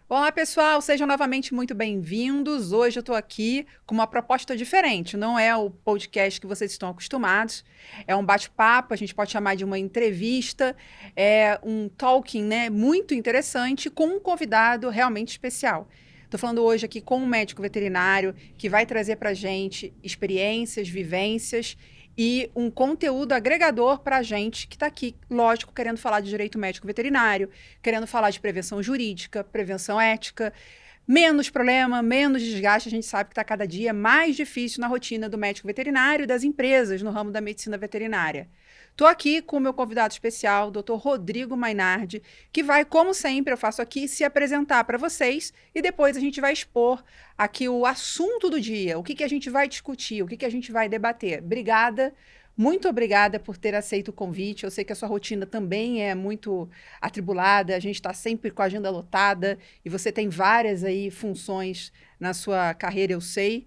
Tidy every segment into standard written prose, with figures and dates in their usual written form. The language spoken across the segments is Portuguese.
Olá, pessoal, sejam novamente muito bem-vindos. Hoje eu estou aqui com uma proposta diferente. Não é o podcast que vocês estão acostumados, é um bate-papo, a gente pode chamar de uma entrevista, é um talking, né, muito interessante com um convidado realmente especial. Estou falando hoje aqui com um médico veterinário que vai trazer para a gente experiências, vivências e um conteúdo agregador para a gente que está aqui, lógico, querendo falar de direito médico veterinário, querendo falar de prevenção jurídica, prevenção ética, menos problema, menos desgaste. A gente sabe que está cada dia mais difícil na rotina do médico veterinário e das empresas no ramo da medicina veterinária. Estou aqui com o meu convidado especial, Dr. Rodrigo Mainardi, que vai, como sempre, eu faço aqui, se apresentar para vocês e depois a gente vai expor aqui o assunto do dia, o que a gente vai discutir, o que a gente vai debater. Obrigada. Muito obrigada por ter aceito o convite. Eu sei que a sua rotina também é muito atribulada, a gente está sempre com a agenda lotada e você tem várias aí funções na sua carreira, eu sei.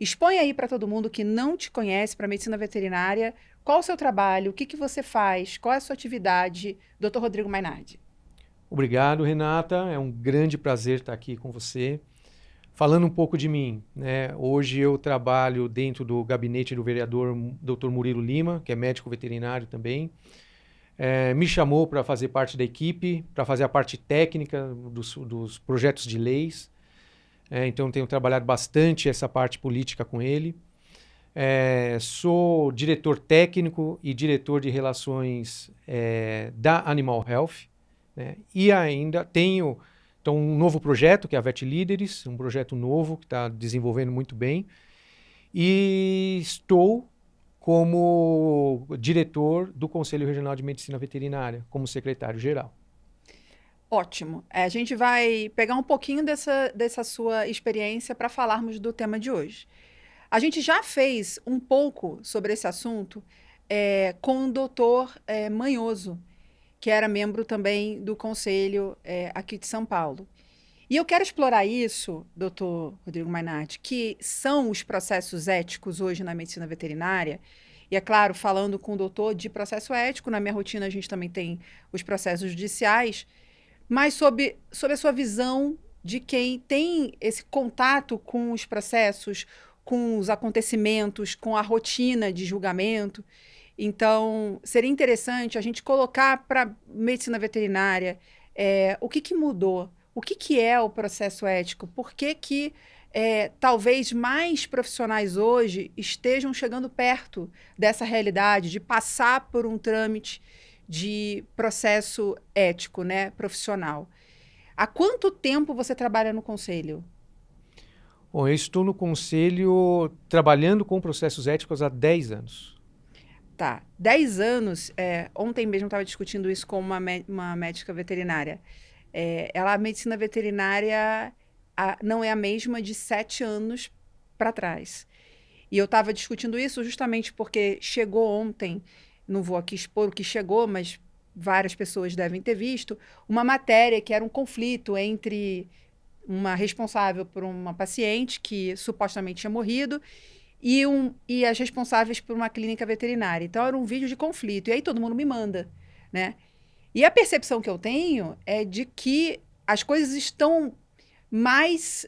Expõe aí para todo mundo que não te conhece, para a medicina veterinária, qual o seu trabalho, o que você faz, qual é a sua atividade, Dr. Rodrigo Mainardi. Obrigado, Renata. É um grande prazer estar aqui com você. Falando um pouco de mim, né? Hoje eu trabalho dentro do gabinete do vereador Dr. Murilo Lima, que é médico veterinário também. Me chamou para fazer parte da equipe, para fazer a parte técnica dos projetos de leis. Então tenho trabalhado bastante essa parte política com ele. Sou diretor técnico e diretor de relações da Animal Health, né? E ainda tenho então, um novo projeto, que é a Vet Líderes, um projeto novo que está desenvolvendo muito bem. E estou como diretor do Conselho Regional de Medicina Veterinária, como secretário-geral. Ótimo. A gente vai pegar um pouquinho dessa sua experiência para falarmos do tema de hoje. A gente já fez um pouco sobre esse assunto com o doutor Manhoso, que era membro também do conselho aqui de São Paulo. E eu quero explorar isso, doutor Rodrigo Mainardi, que são os processos éticos hoje na medicina veterinária. E, é claro, falando com o doutor de processo ético, na minha rotina a gente também tem os processos judiciais, mas sob a sua visão de quem tem esse contato com os processos, com os acontecimentos, com a rotina de julgamento. Então, seria interessante a gente colocar para a medicina veterinária o que mudou, o que é o processo ético, por que talvez mais profissionais hoje estejam chegando perto dessa realidade de passar por um trâmite de processo ético, né, profissional. Há quanto tempo você trabalha no conselho? Bom, eu estou no conselho trabalhando com processos éticos há 10 anos. Tá, 10 anos. Ontem mesmo estava discutindo isso com uma médica veterinária. A medicina veterinária não é a mesma de 7 anos para trás. E eu estava discutindo isso justamente porque chegou ontem, não vou aqui expor o que chegou, mas várias pessoas devem ter visto, uma matéria que era um conflito entre uma responsável por uma paciente que supostamente tinha morrido e as responsáveis por uma clínica veterinária. Então, era um vídeo de conflito. E aí todo mundo me manda, né? E a percepção que eu tenho é de que as coisas estão mais,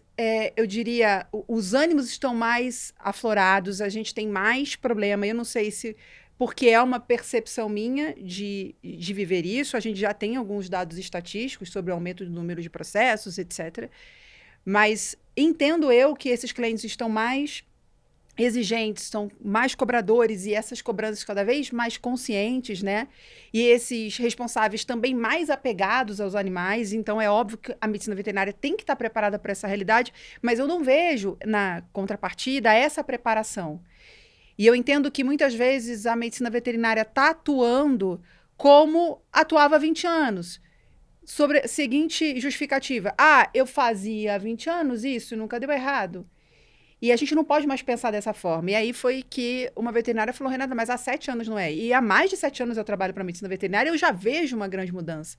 eu diria, os ânimos estão mais aflorados, a gente tem mais problema. Eu não sei se porque é uma percepção minha de viver isso, a gente já tem alguns dados estatísticos sobre o aumento do número de processos, etc. Mas entendo eu que esses clientes estão mais exigentes, são mais cobradores e essas cobranças cada vez mais conscientes, né? E esses responsáveis também mais apegados aos animais. Então, é óbvio que a medicina veterinária tem que estar preparada para essa realidade, mas eu não vejo, na contrapartida, essa preparação. E eu entendo que muitas vezes a medicina veterinária está atuando como atuava há 20 anos. Sobre a seguinte justificativa: eu fazia há 20 anos isso e nunca deu errado. E a gente não pode mais pensar dessa forma. E aí foi que uma veterinária falou: Renata, mas há 7 anos não é. E há mais de 7 anos eu trabalho para a medicina veterinária e eu já vejo uma grande mudança.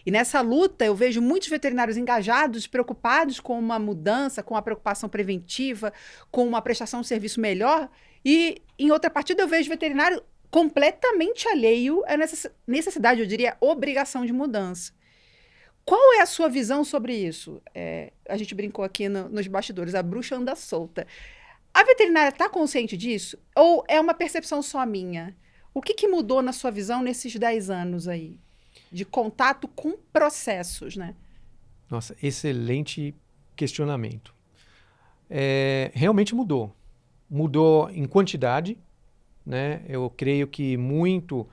E nessa luta eu vejo muitos veterinários engajados, preocupados com uma mudança, com a preocupação preventiva, com uma prestação de serviço melhor. E em outra partida eu vejo veterinário completamente alheio a necessidade, eu diria, obrigação de mudança. Qual é a sua visão sobre isso? A gente brincou aqui nos bastidores, a bruxa anda solta. A veterinária está consciente disso? Ou é uma percepção só minha? O que mudou na sua visão nesses 10 anos aí? De contato com processos, né? Nossa, excelente questionamento. Realmente mudou. Mudou em quantidade, né? Eu creio que muito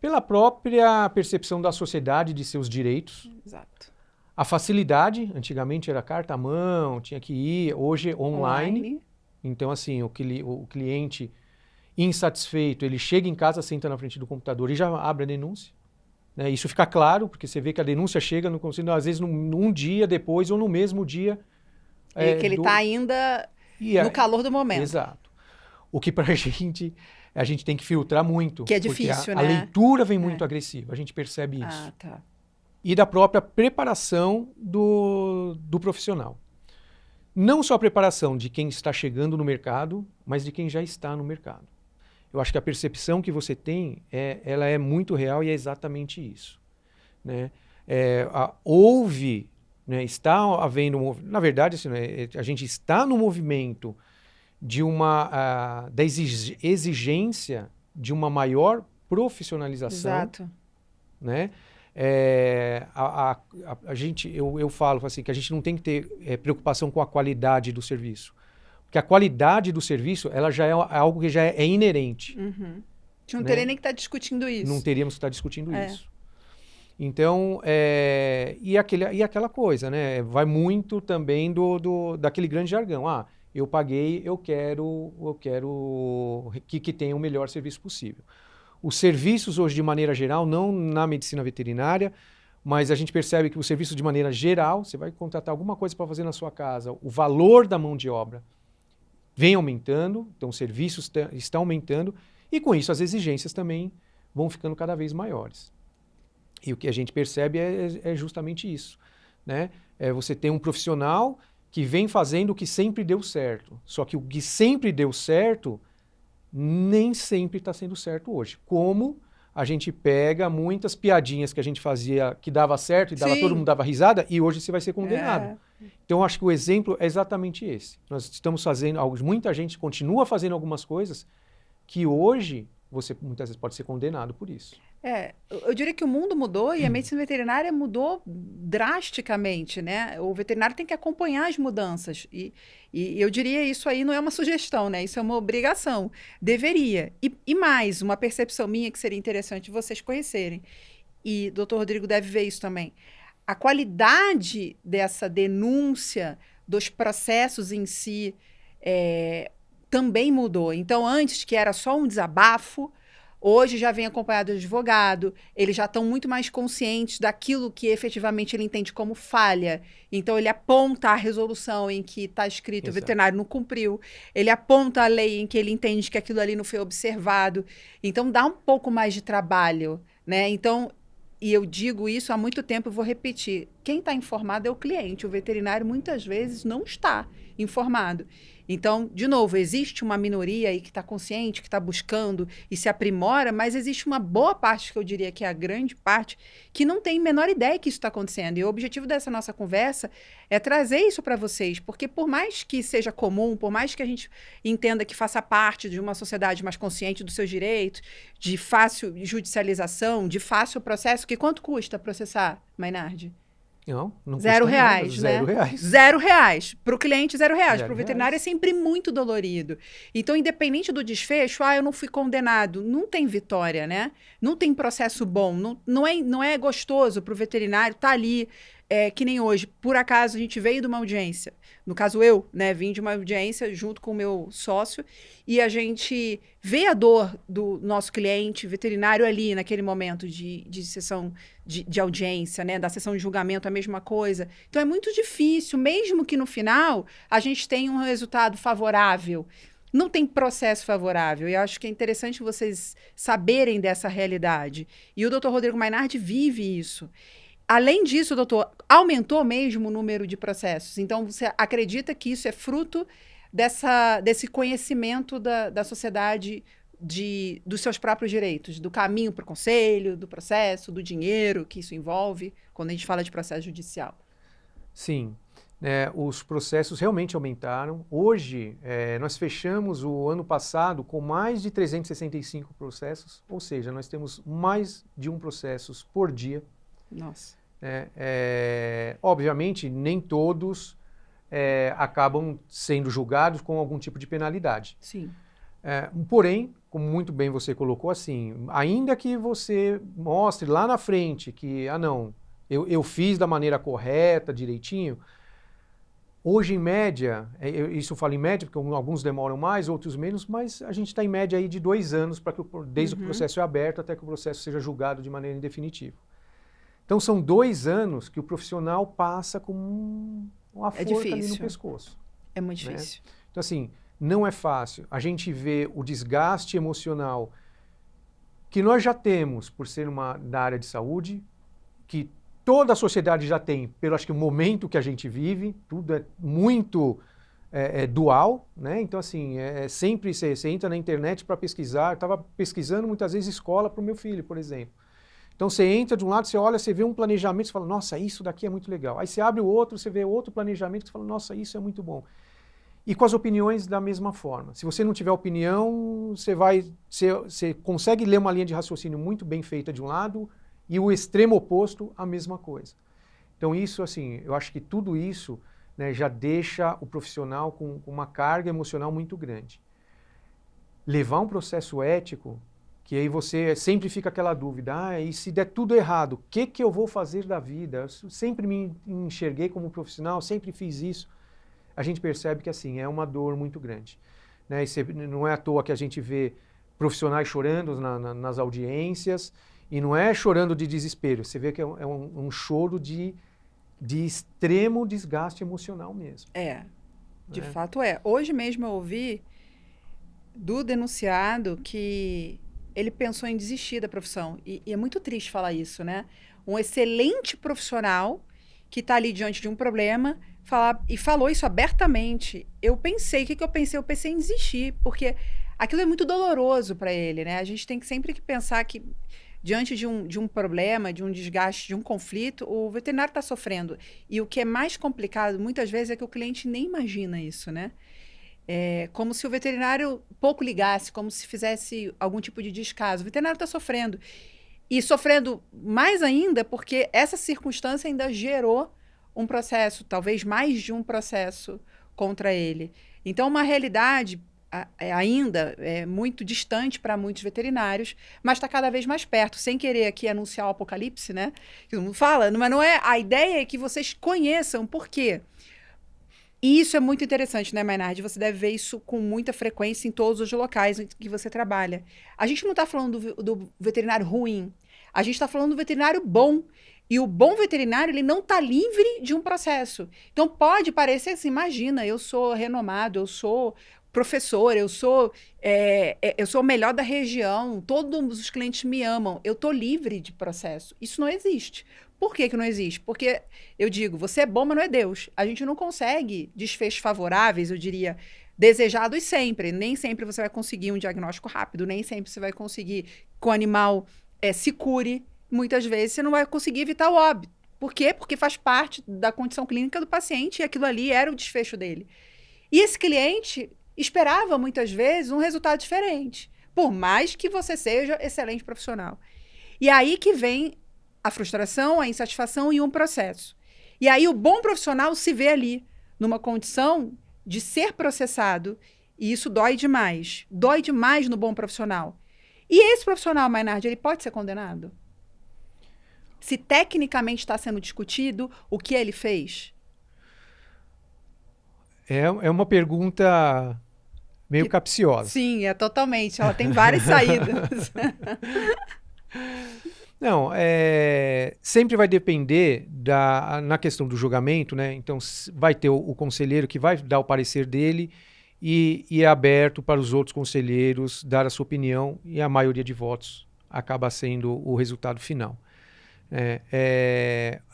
pela própria percepção da sociedade de seus direitos. Exato. A facilidade, antigamente era carta à mão, tinha que ir, hoje online. Então, assim, o cliente insatisfeito, ele chega em casa, senta na frente do computador e já abre a denúncia. Né? Isso fica claro, porque você vê que a denúncia chega, no conselho, às vezes, num dia depois ou no mesmo dia. E que ele está ainda no calor do momento. Exato. O que para a gente tem que filtrar muito. Que é difícil, né? A leitura vem muito agressiva, a gente percebe isso. Ah, tá. E da própria preparação do profissional. Não só a preparação de quem está chegando no mercado, mas de quem já está no mercado. Eu acho que a percepção que você tem, ela é muito real e é exatamente isso. Né? Né, está havendo, na verdade, assim, né, a gente está no movimento da exigência de uma maior profissionalização. Exato. Né? Eu falo assim, que a gente não tem que ter preocupação com a qualidade do serviço. Porque a qualidade do serviço, ela já é algo que já é inerente. Uhum. A gente não teria nem que estar discutindo isso. Não teríamos que estar discutindo isso. Então, e aquela coisa, né? Vai muito também daquele grande jargão. Ah, eu paguei, eu quero que tenha o melhor serviço possível. Os serviços hoje, de maneira geral, não na medicina veterinária, mas a gente percebe que o serviço, de maneira geral, você vai contratar alguma coisa para fazer na sua casa, o valor da mão de obra vem aumentando, então os serviços estão aumentando, e com isso as exigências também vão ficando cada vez maiores. E o que a gente percebe é justamente isso. Né? Você tem um profissional que vem fazendo o que sempre deu certo, só que o que sempre deu certo nem sempre está sendo certo hoje. Como a gente pega muitas piadinhas que a gente fazia que dava certo e todo mundo dava risada e hoje você vai ser condenado. Então, eu acho que o exemplo é exatamente esse. Nós estamos fazendo algo, muita gente continua fazendo algumas coisas que hoje você muitas vezes pode ser condenado por isso. Eu diria que o mundo mudou e a medicina veterinária mudou drasticamente, né? O veterinário tem que acompanhar as mudanças. E eu diria isso aí não é uma sugestão, né? Isso é uma obrigação. Deveria. E mais, uma percepção minha que seria interessante vocês conhecerem. E o Dr. Rodrigo deve ver isso também. A qualidade dessa denúncia dos processos em si também mudou. Então, antes que era só um desabafo, hoje já vem acompanhado de advogado, eles já estão muito mais conscientes daquilo que efetivamente ele entende como falha. Então, ele aponta a resolução em que está escrito, o veterinário não cumpriu. Ele aponta a lei em que ele entende que aquilo ali não foi observado. Então, dá um pouco mais de trabalho, né? Então, e eu digo isso há muito tempo, eu vou repetir. Quem está informado é o cliente. O veterinário, muitas vezes, não está informado. Então, de novo, existe uma minoria aí que está consciente, que está buscando e se aprimora, mas existe uma boa parte, que eu diria que é a grande parte, que não tem a menor ideia que isso está acontecendo. E o objetivo dessa nossa conversa é trazer isso para vocês, porque por mais que seja comum, por mais que a gente entenda que faça parte de uma sociedade mais consciente dos seus direitos, de fácil judicialização, de fácil processo, que quanto custa processar, Maynard? Não R$0, né? R$0. Para o cliente, R$0. Para o veterinário é sempre muito dolorido. Então, independente do desfecho, eu não fui condenado. Não tem vitória, né? Não tem processo bom. Não é gostoso para o veterinário estar ali, que nem hoje. Por acaso, a gente veio de uma audiência. No caso, eu, né, vim de uma audiência junto com o meu sócio e a gente vê a dor do nosso cliente veterinário ali naquele momento de sessão de audiência, né, da sessão de julgamento, a mesma coisa. Então, é muito difícil, mesmo que no final a gente tenha um resultado favorável. Não tem processo favorável. E eu acho que é interessante vocês saberem dessa realidade. E o Dr. Rodrigo Maynard vive isso. Além disso, doutor, aumentou mesmo o número de processos. Então, você acredita que isso é fruto desse conhecimento da sociedade dos seus próprios direitos, do caminho para o conselho, do processo, do dinheiro que isso envolve, quando a gente fala de processo judicial? Sim, os processos realmente aumentaram. Hoje, nós fechamos o ano passado com mais de 365 processos, ou seja, nós temos mais de um processo por dia. Nossa. Obviamente, nem todos acabam sendo julgados com algum tipo de penalidade. Sim. Porém, como muito bem você colocou, assim, ainda que você mostre lá na frente que, não, eu fiz da maneira correta, direitinho, hoje em média, isso eu falo em média, porque alguns demoram mais, outros menos, mas a gente está em média aí de 2 anos desde que o processo é aberto até que o processo seja julgado de maneira definitiva. Então são 2 anos que o profissional passa com uma forca ali no pescoço. É muito difícil. Então assim, não é fácil. A gente vê o desgaste emocional que nós já temos por ser da área de saúde, que toda a sociedade já tem, pelo acho que o momento que a gente vive, tudo é muito dual, né? Então assim, sempre você entra na internet para pesquisar. Eu estava pesquisando muitas vezes escola para o meu filho, por exemplo. Então você entra de um lado, você olha, você vê um planejamento, você fala, nossa, isso daqui é muito legal. Aí você abre o outro, você vê outro planejamento, você fala, nossa, isso é muito bom. E com as opiniões da mesma forma. Se você não tiver opinião, você consegue ler uma linha de raciocínio muito bem feita de um lado e o extremo oposto, a mesma coisa. Então isso, assim, eu acho que tudo isso, né, já deixa o profissional com uma carga emocional muito grande. Levar um processo ético, que aí você sempre fica aquela dúvida, e se der tudo errado, o que eu vou fazer da vida? Eu sempre me enxerguei como profissional, sempre fiz isso. A gente percebe que assim, é uma dor muito grande. Né? E não é à toa que a gente vê profissionais chorando nas audiências, e não é chorando de desespero, você vê que é um choro de extremo desgaste emocional mesmo. De fato é. Hoje mesmo eu ouvi do denunciado que ele pensou em desistir da profissão. E é muito triste falar isso, né? Um excelente profissional que está ali diante de um problema e falou isso abertamente. Eu pensei, o que eu pensei? Eu pensei em desistir, porque aquilo é muito doloroso para ele, né? A gente tem sempre que pensar que diante de um problema, de um desgaste, de um conflito, o veterinário está sofrendo. E o que é mais complicado, muitas vezes, é que o cliente nem imagina isso, né? É como se o veterinário pouco ligasse, como se fizesse algum tipo de descaso. O veterinário está sofrendo. E sofrendo mais ainda porque essa circunstância ainda gerou um processo, talvez mais de um processo contra ele. Então, uma realidade ainda muito distante para muitos veterinários, mas está cada vez mais perto, sem querer aqui anunciar o apocalipse, né? Que todo mundo fala, mas não é. A ideia é que vocês conheçam por quê. E isso é muito interessante, né, Maynard? Você deve ver isso com muita frequência em todos os locais em que você trabalha. A gente não está falando do veterinário ruim, a gente está falando do veterinário bom. E o bom veterinário, ele não está livre de um processo. Então, pode parecer assim, imagina, eu sou renomado, eu sou professor, eu sou o melhor da região, todos os clientes me amam, eu estou livre de processo. Isso não existe. Por que não existe? Porque, eu digo, você é bom, mas não é Deus. A gente não consegue desfechos favoráveis, eu diria, desejados sempre. Nem sempre você vai conseguir um diagnóstico rápido, nem sempre você vai conseguir que o animal se cure. Muitas vezes você não vai conseguir evitar o óbito. Por quê? Porque faz parte da condição clínica do paciente e aquilo ali era o desfecho dele. E esse cliente esperava, muitas vezes, um resultado diferente, por mais que você seja excelente profissional. E aí que vem a frustração, a insatisfação e um processo. E aí o bom profissional se vê ali, numa condição de ser processado, e isso dói demais. Dói demais no bom profissional. E esse profissional, Maynard, ele pode ser condenado? Se tecnicamente está sendo discutido o que ele fez? É uma pergunta meio capciosa. Sim, totalmente. Ela tem várias saídas. Não, sempre vai depender na questão do julgamento, né? Então, vai ter o conselheiro que vai dar o parecer dele e é aberto para os outros conselheiros dar a sua opinião e a maioria de votos acaba sendo o resultado final.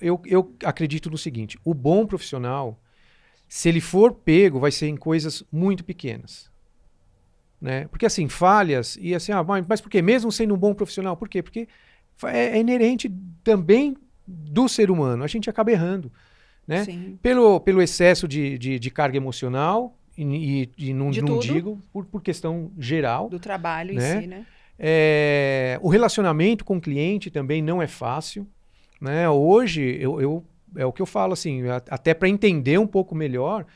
Eu acredito no seguinte, o bom profissional, se ele for pego, vai ser em coisas muito pequenas. né? Porque assim, falhas, e assim, mas por quê? Mesmo sendo um bom profissional, por quê? Porque é inerente também do ser humano, a gente acaba errando, né? Sim. Pelo excesso de carga emocional, e não, De não tudo. digo por questão geral, Do trabalho em né? si, né? O relacionamento com o cliente também não é fácil, né? Hoje, é o que eu falo, assim, até para entender um pouco melhor,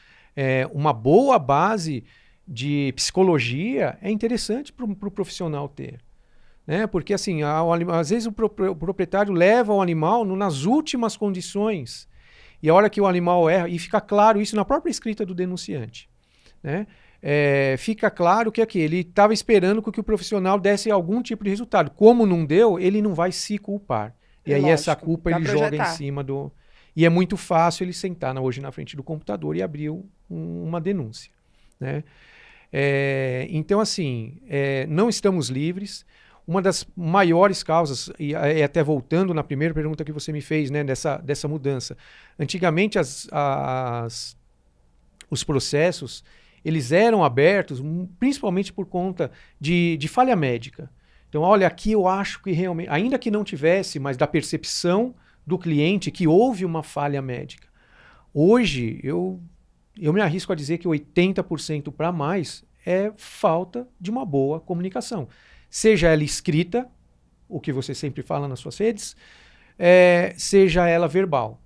uma boa base de psicologia é interessante para o profissional ter. Né? Porque, assim, às vezes o proprietário leva o animal nas últimas condições, e a hora que o animal erra, e fica claro isso na própria escrita do denunciante, né? Fica claro que aqui, ele estava esperando que o profissional desse algum tipo de resultado. Como não deu, ele não vai se culpar. E aí essa Lógico, culpa vai ele joga em projetar. cima do... E é muito fácil ele sentar hoje na frente do computador e abrir uma denúncia, né? Então, assim, não estamos livres. Uma das maiores causas, e até voltando na primeira pergunta que você me fez, né, dessa mudança. Antigamente, os processos, eles eram abertos principalmente por conta de falha médica. Então, olha, aqui eu acho que realmente, ainda que não tivesse, mas da percepção do cliente que houve uma falha médica. Hoje, eu me arrisco a dizer que 80% para mais é falta de uma boa comunicação. Seja ela escrita, o que você sempre fala nas suas redes, seja ela verbal.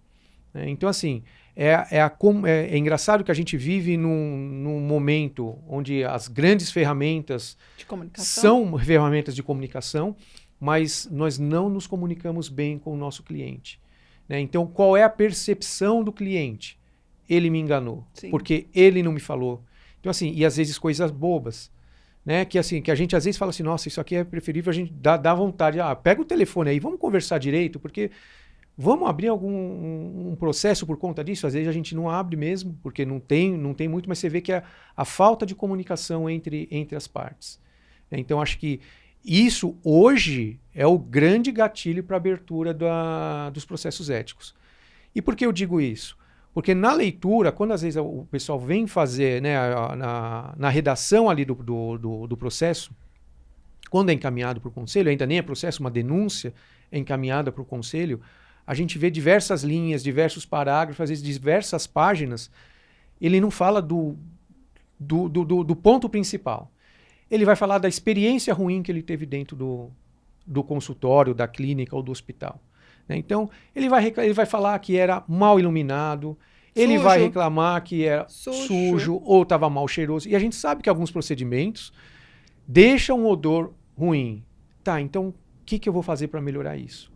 Então, assim, é engraçado que a gente vive num momento onde as grandes ferramentas são ferramentas de comunicação, mas nós não nos comunicamos bem com o nosso cliente. Né? Então, qual é a percepção do cliente? Ele me enganou, Sim. porque ele não me falou. Então, assim, e às vezes coisas bobas, né? Que assim, que a gente às vezes fala assim, nossa, isso aqui é preferível, a gente dá vontade, pega o telefone aí, vamos conversar direito, porque vamos abrir um processo por conta disso? Às vezes a gente não abre mesmo, porque não tem muito, mas você vê que é a falta de comunicação entre as partes. Então, acho que isso hoje é o grande gatilho para a abertura dos processos éticos. E por que eu digo isso? Porque na leitura, quando às vezes o pessoal vem fazer, né, na redação ali do processo, quando é encaminhado para o conselho, ainda nem é processo, uma denúncia é encaminhada para o conselho, a gente vê diversas linhas, diversos parágrafos, às vezes diversas páginas, ele não fala do ponto principal. Ele vai falar da experiência ruim que ele teve dentro do consultório, da clínica ou do hospital. Então, ele vai falar que era mal iluminado, ele vai reclamar que era sujo ou estava mal cheiroso. E a gente sabe que alguns procedimentos deixam um odor ruim. Tá, então o que eu vou fazer para melhorar isso?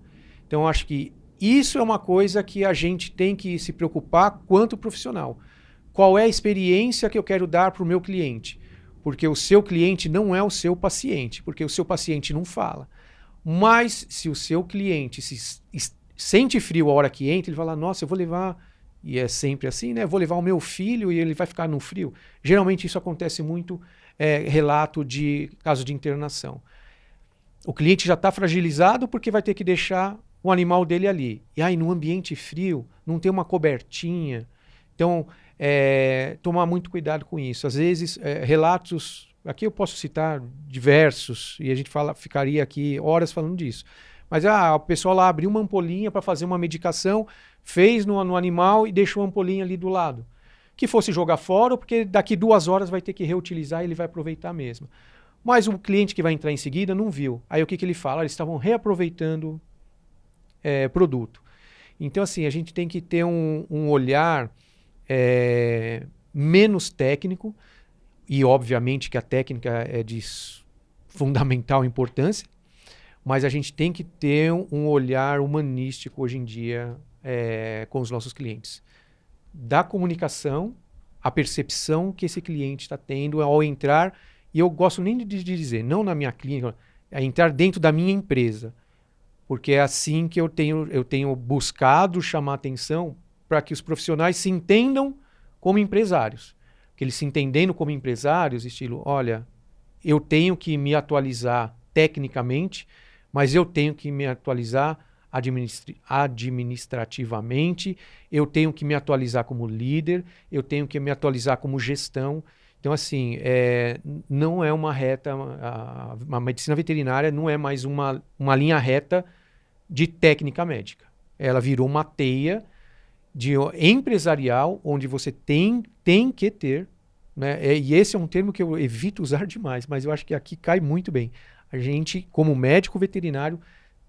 Então, acho que isso é uma coisa que a gente tem que se preocupar quanto profissional. Qual é a experiência que eu quero dar para o meu cliente? Porque o seu cliente não é o seu paciente, porque o seu paciente não fala. Mas se o seu cliente sente frio a hora que entra, ele fala, nossa, eu vou levar, e é sempre assim, né? Vou levar o meu filho e ele vai ficar no frio. Geralmente isso acontece muito, relato de caso de internação. O cliente já está fragilizado porque vai ter que deixar o animal dele ali. E aí, no ambiente frio, não tem uma cobertinha. Então, tomar muito cuidado com isso. Às vezes, relatos... Aqui eu posso citar diversos, e a gente ficaria aqui horas falando disso. Mas o pessoal lá abriu uma ampolinha para fazer uma medicação, fez no animal e deixou a ampolinha ali do lado. Que fosse jogar fora, porque daqui 2 horas vai ter que reutilizar e ele vai aproveitar mesmo. Mas o cliente que vai entrar em seguida não viu. Aí o que ele fala? Eles estavam reaproveitando produto. Então, assim, a gente tem que ter um olhar menos técnico, e obviamente que a técnica é de fundamental importância, mas a gente tem que ter um olhar humanístico hoje em dia com os nossos clientes. Da comunicação, a percepção que esse cliente está tendo ao entrar, e eu gosto nem de dizer, não na minha clínica, é entrar dentro da minha empresa, porque é assim que eu tenho buscado chamar atenção para que os profissionais se entendam como empresários. Que eles se entendendo como empresários, estilo, olha, eu tenho que me atualizar tecnicamente, mas eu tenho que me atualizar administrativamente, eu tenho que me atualizar como líder, eu tenho que me atualizar como gestão. Então, assim, não é uma reta, a medicina veterinária não é mais uma linha reta de técnica médica. Ela virou uma teia empresarial, onde você tem que ter, né? E esse é um termo que eu evito usar demais, mas eu acho que aqui cai muito bem. A gente, como médico veterinário,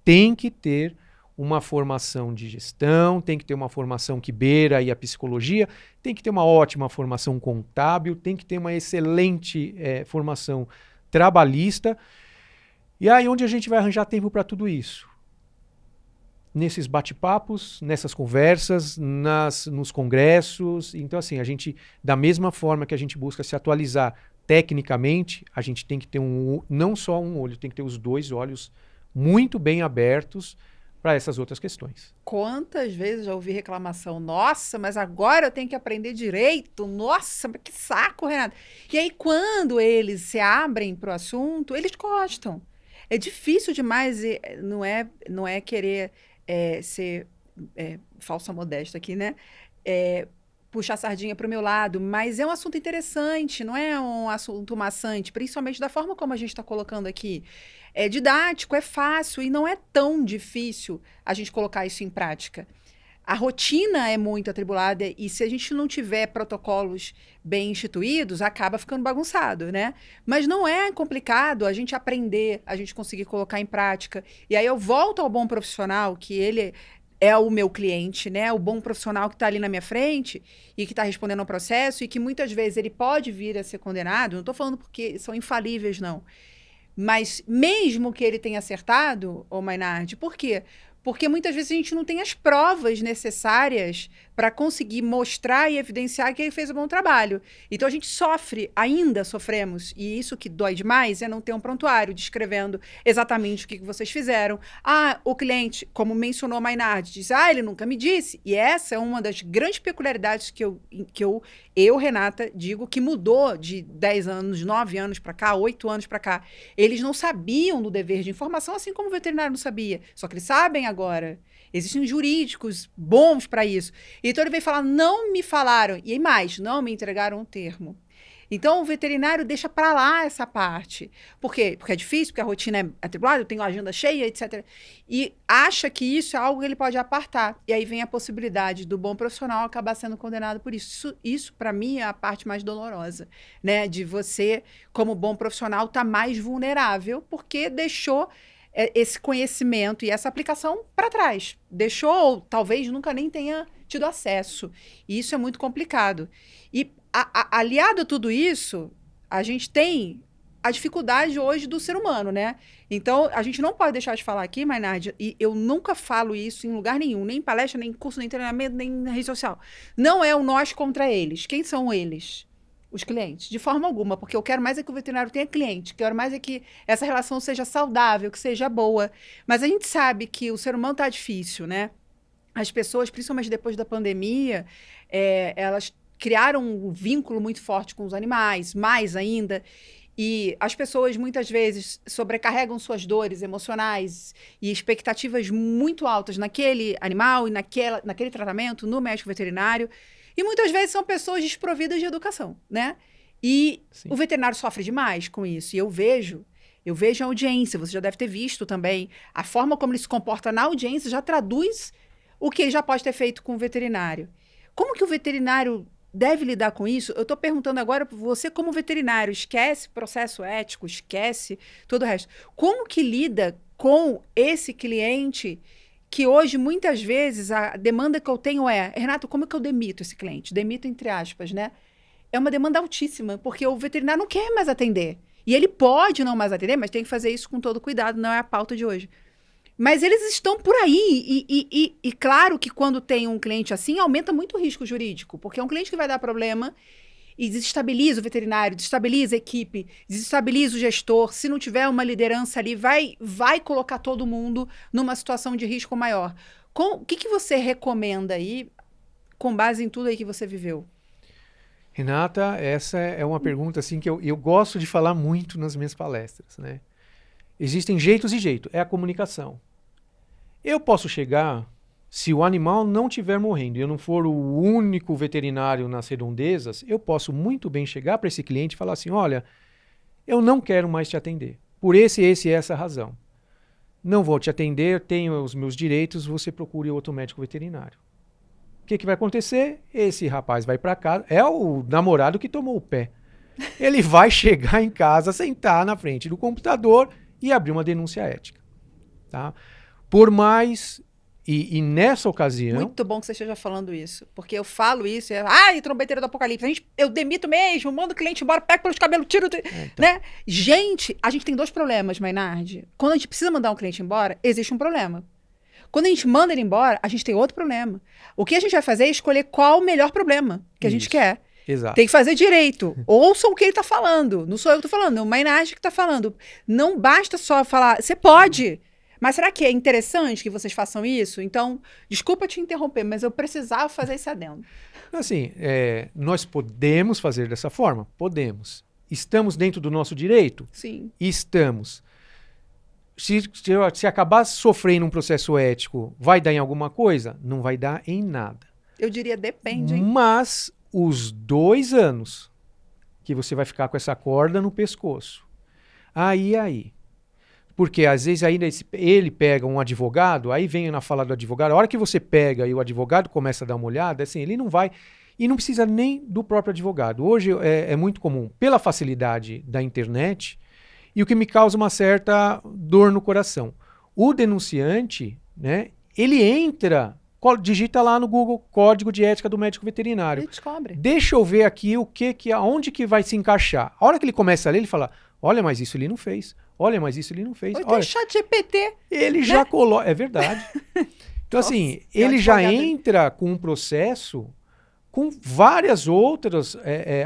tem que ter uma formação de gestão, tem que ter uma formação que beira aí a psicologia, tem que ter uma ótima formação contábil, tem que ter uma excelente formação trabalhista. E aí onde a gente vai arranjar tempo para tudo isso? Nesses bate-papos, nessas conversas, nos congressos. Então, assim, a gente, da mesma forma que a gente busca se atualizar tecnicamente, a gente tem que ter não só um olho, tem que ter os dois olhos muito bem abertos para essas outras questões. Quantas vezes já ouvi reclamação? Nossa, mas agora eu tenho que aprender direito. Nossa, mas que saco, Renato. E aí, quando eles se abrem para o assunto, eles gostam. É difícil demais, não é querer ser falsa modesta aqui, né? Puxar a sardinha para o meu lado, mas é um assunto interessante, não é um assunto maçante, principalmente da forma como a gente está colocando aqui. É didático, é fácil e não é tão difícil a gente colocar isso em prática. A rotina é muito atribulada e se a gente não tiver protocolos bem instituídos, acaba ficando bagunçado, né? Mas não é complicado a gente aprender, a gente conseguir colocar em prática. E aí eu volto ao bom profissional, que ele é o meu cliente, né? O bom profissional que está ali na minha frente e que está respondendo ao processo e que muitas vezes ele pode vir a ser condenado. Não estou falando porque são infalíveis, não. Mas mesmo que ele tenha acertado, ô Maynard, por quê? Porque muitas vezes a gente não tem as provas necessárias para conseguir mostrar e evidenciar que ele fez um bom trabalho. Então a gente sofre, ainda sofremos, e isso que dói demais é não ter um prontuário descrevendo exatamente o que vocês fizeram. Ah, o cliente, como mencionou a Maynard, diz, ele nunca me disse. E essa é uma das grandes peculiaridades que eu, Renata, digo que mudou de 10 anos, 9 anos para cá, 8 anos para cá. Eles não sabiam do dever de informação, assim como o veterinário não sabia. Só que eles sabem agora. Existem jurídicos bons para isso. Então ele veio falar, não me falaram. E mais, não me entregaram um termo. Então o veterinário deixa para lá essa parte. Por quê? Porque é difícil, porque a rotina é atribulada, eu tenho a agenda cheia, etc. E acha que isso é algo que ele pode apartar. E aí vem a possibilidade do bom profissional acabar sendo condenado por isso. Isso para mim, é a parte mais dolorosa, né? De você, como bom profissional, estar mais vulnerável, porque deixou esse conhecimento e essa aplicação para trás. Deixou, ou talvez nunca nem tenha tido acesso. E isso é muito complicado. E aliado a tudo isso, a gente tem a dificuldade hoje do ser humano, né? Então, a gente não pode deixar de falar aqui, Maynard, e eu nunca falo isso em lugar nenhum, nem em palestra, nem em curso, nem em treinamento, nem na rede social. Não é o nós contra eles. Quem são eles? Os clientes, de forma alguma, porque eu quero mais é que o veterinário tenha cliente, quero mais é que essa relação seja saudável, que seja boa. Mas a gente sabe que o ser humano tá difícil, né? As pessoas, principalmente depois da pandemia, elas criaram um vínculo muito forte com os animais, mais ainda. E as pessoas, muitas vezes, sobrecarregam suas dores emocionais e expectativas muito altas naquele animal e naquele tratamento, no médico veterinário. E muitas vezes são pessoas desprovidas de educação, né? E Sim. O veterinário sofre demais com isso. E eu vejo a audiência, você já deve ter visto também, a forma como ele se comporta na audiência já traduz o que ele já pode ter feito com o veterinário. Como que o veterinário deve lidar com isso? Eu estou perguntando agora para você, como veterinário, esquece processo ético, esquece todo o resto. Como que lida com esse cliente que hoje, muitas vezes, a demanda que eu tenho Renato, como é que eu demito esse cliente? Demito entre aspas, né? É uma demanda altíssima, porque o veterinário não quer mais atender. E ele pode não mais atender, mas tem que fazer isso com todo cuidado, não é a pauta de hoje. Mas eles estão por aí. E claro que quando tem um cliente assim, aumenta muito o risco jurídico, porque é um cliente que vai dar problema e desestabiliza o veterinário, desestabiliza a equipe, desestabiliza o gestor. Se não tiver uma liderança ali, vai colocar todo mundo numa situação de risco maior. O que você recomenda aí, com base em tudo aí que você viveu? Renata, essa é uma pergunta assim, que eu gosto de falar muito nas minhas palestras, né? Existem jeitos e jeitos, é a comunicação. Eu posso chegar, Se o animal não estiver morrendo e eu não for o único veterinário nas redondezas, eu posso muito bem chegar para esse cliente e falar assim, olha, eu não quero mais te atender. Por esse e essa razão. Não vou te atender, tenho os meus direitos, você procure outro médico veterinário. O que vai acontecer? Esse rapaz vai para casa, é o namorado que tomou o pé. Ele vai chegar em casa, sentar na frente do computador e abrir uma denúncia ética. Tá? Por mais... E nessa ocasião... Muito bom que você esteja falando isso. Porque eu falo isso, ai, trombeteira do apocalipse. Eu demito mesmo, mando o cliente embora, pego pelos cabelos, tiro... então. Né? Gente, a gente tem 2 problemas, Maynard. Quando a gente precisa mandar um cliente embora, existe um problema. Quando a gente manda ele embora, a gente tem outro problema. O que a gente vai fazer é escolher qual o melhor problema que a gente quer. Exato. Tem que fazer direito. Ouçam o que ele está falando. Não sou eu que estou falando, é o Maynard que está falando. Não basta só falar, você pode... Mas será que é interessante que vocês façam isso? Então, desculpa te interromper, mas eu precisava fazer esse adendo. Assim, nós podemos fazer dessa forma? Podemos. Estamos dentro do nosso direito? Sim. Estamos. Se acabar sofrendo um processo ético, vai dar em alguma coisa? Não vai dar em nada. Eu diria depende, hein? Mas os 2 anos que você vai ficar com essa corda no pescoço. Aí. Porque às vezes ainda ele pega um advogado, aí vem na fala do advogado, a hora que você pega e o advogado começa a dar uma olhada, assim, ele não vai, e não precisa nem do próprio advogado. Hoje é muito comum, pela facilidade da internet, e o que me causa uma certa dor no coração. O denunciante, né, ele digita lá no Google, Código de Ética do Médico Veterinário. Ele descobre. Deixa eu ver aqui aonde que vai se encaixar. A hora que ele começa a ler, ele fala, olha, mas isso ele não fez. Olha, mas isso ele não fez. Olha, tem chat GPT. Ele né? já coloca... É verdade. Então, Nossa, assim, ele já entra com um processo com várias outros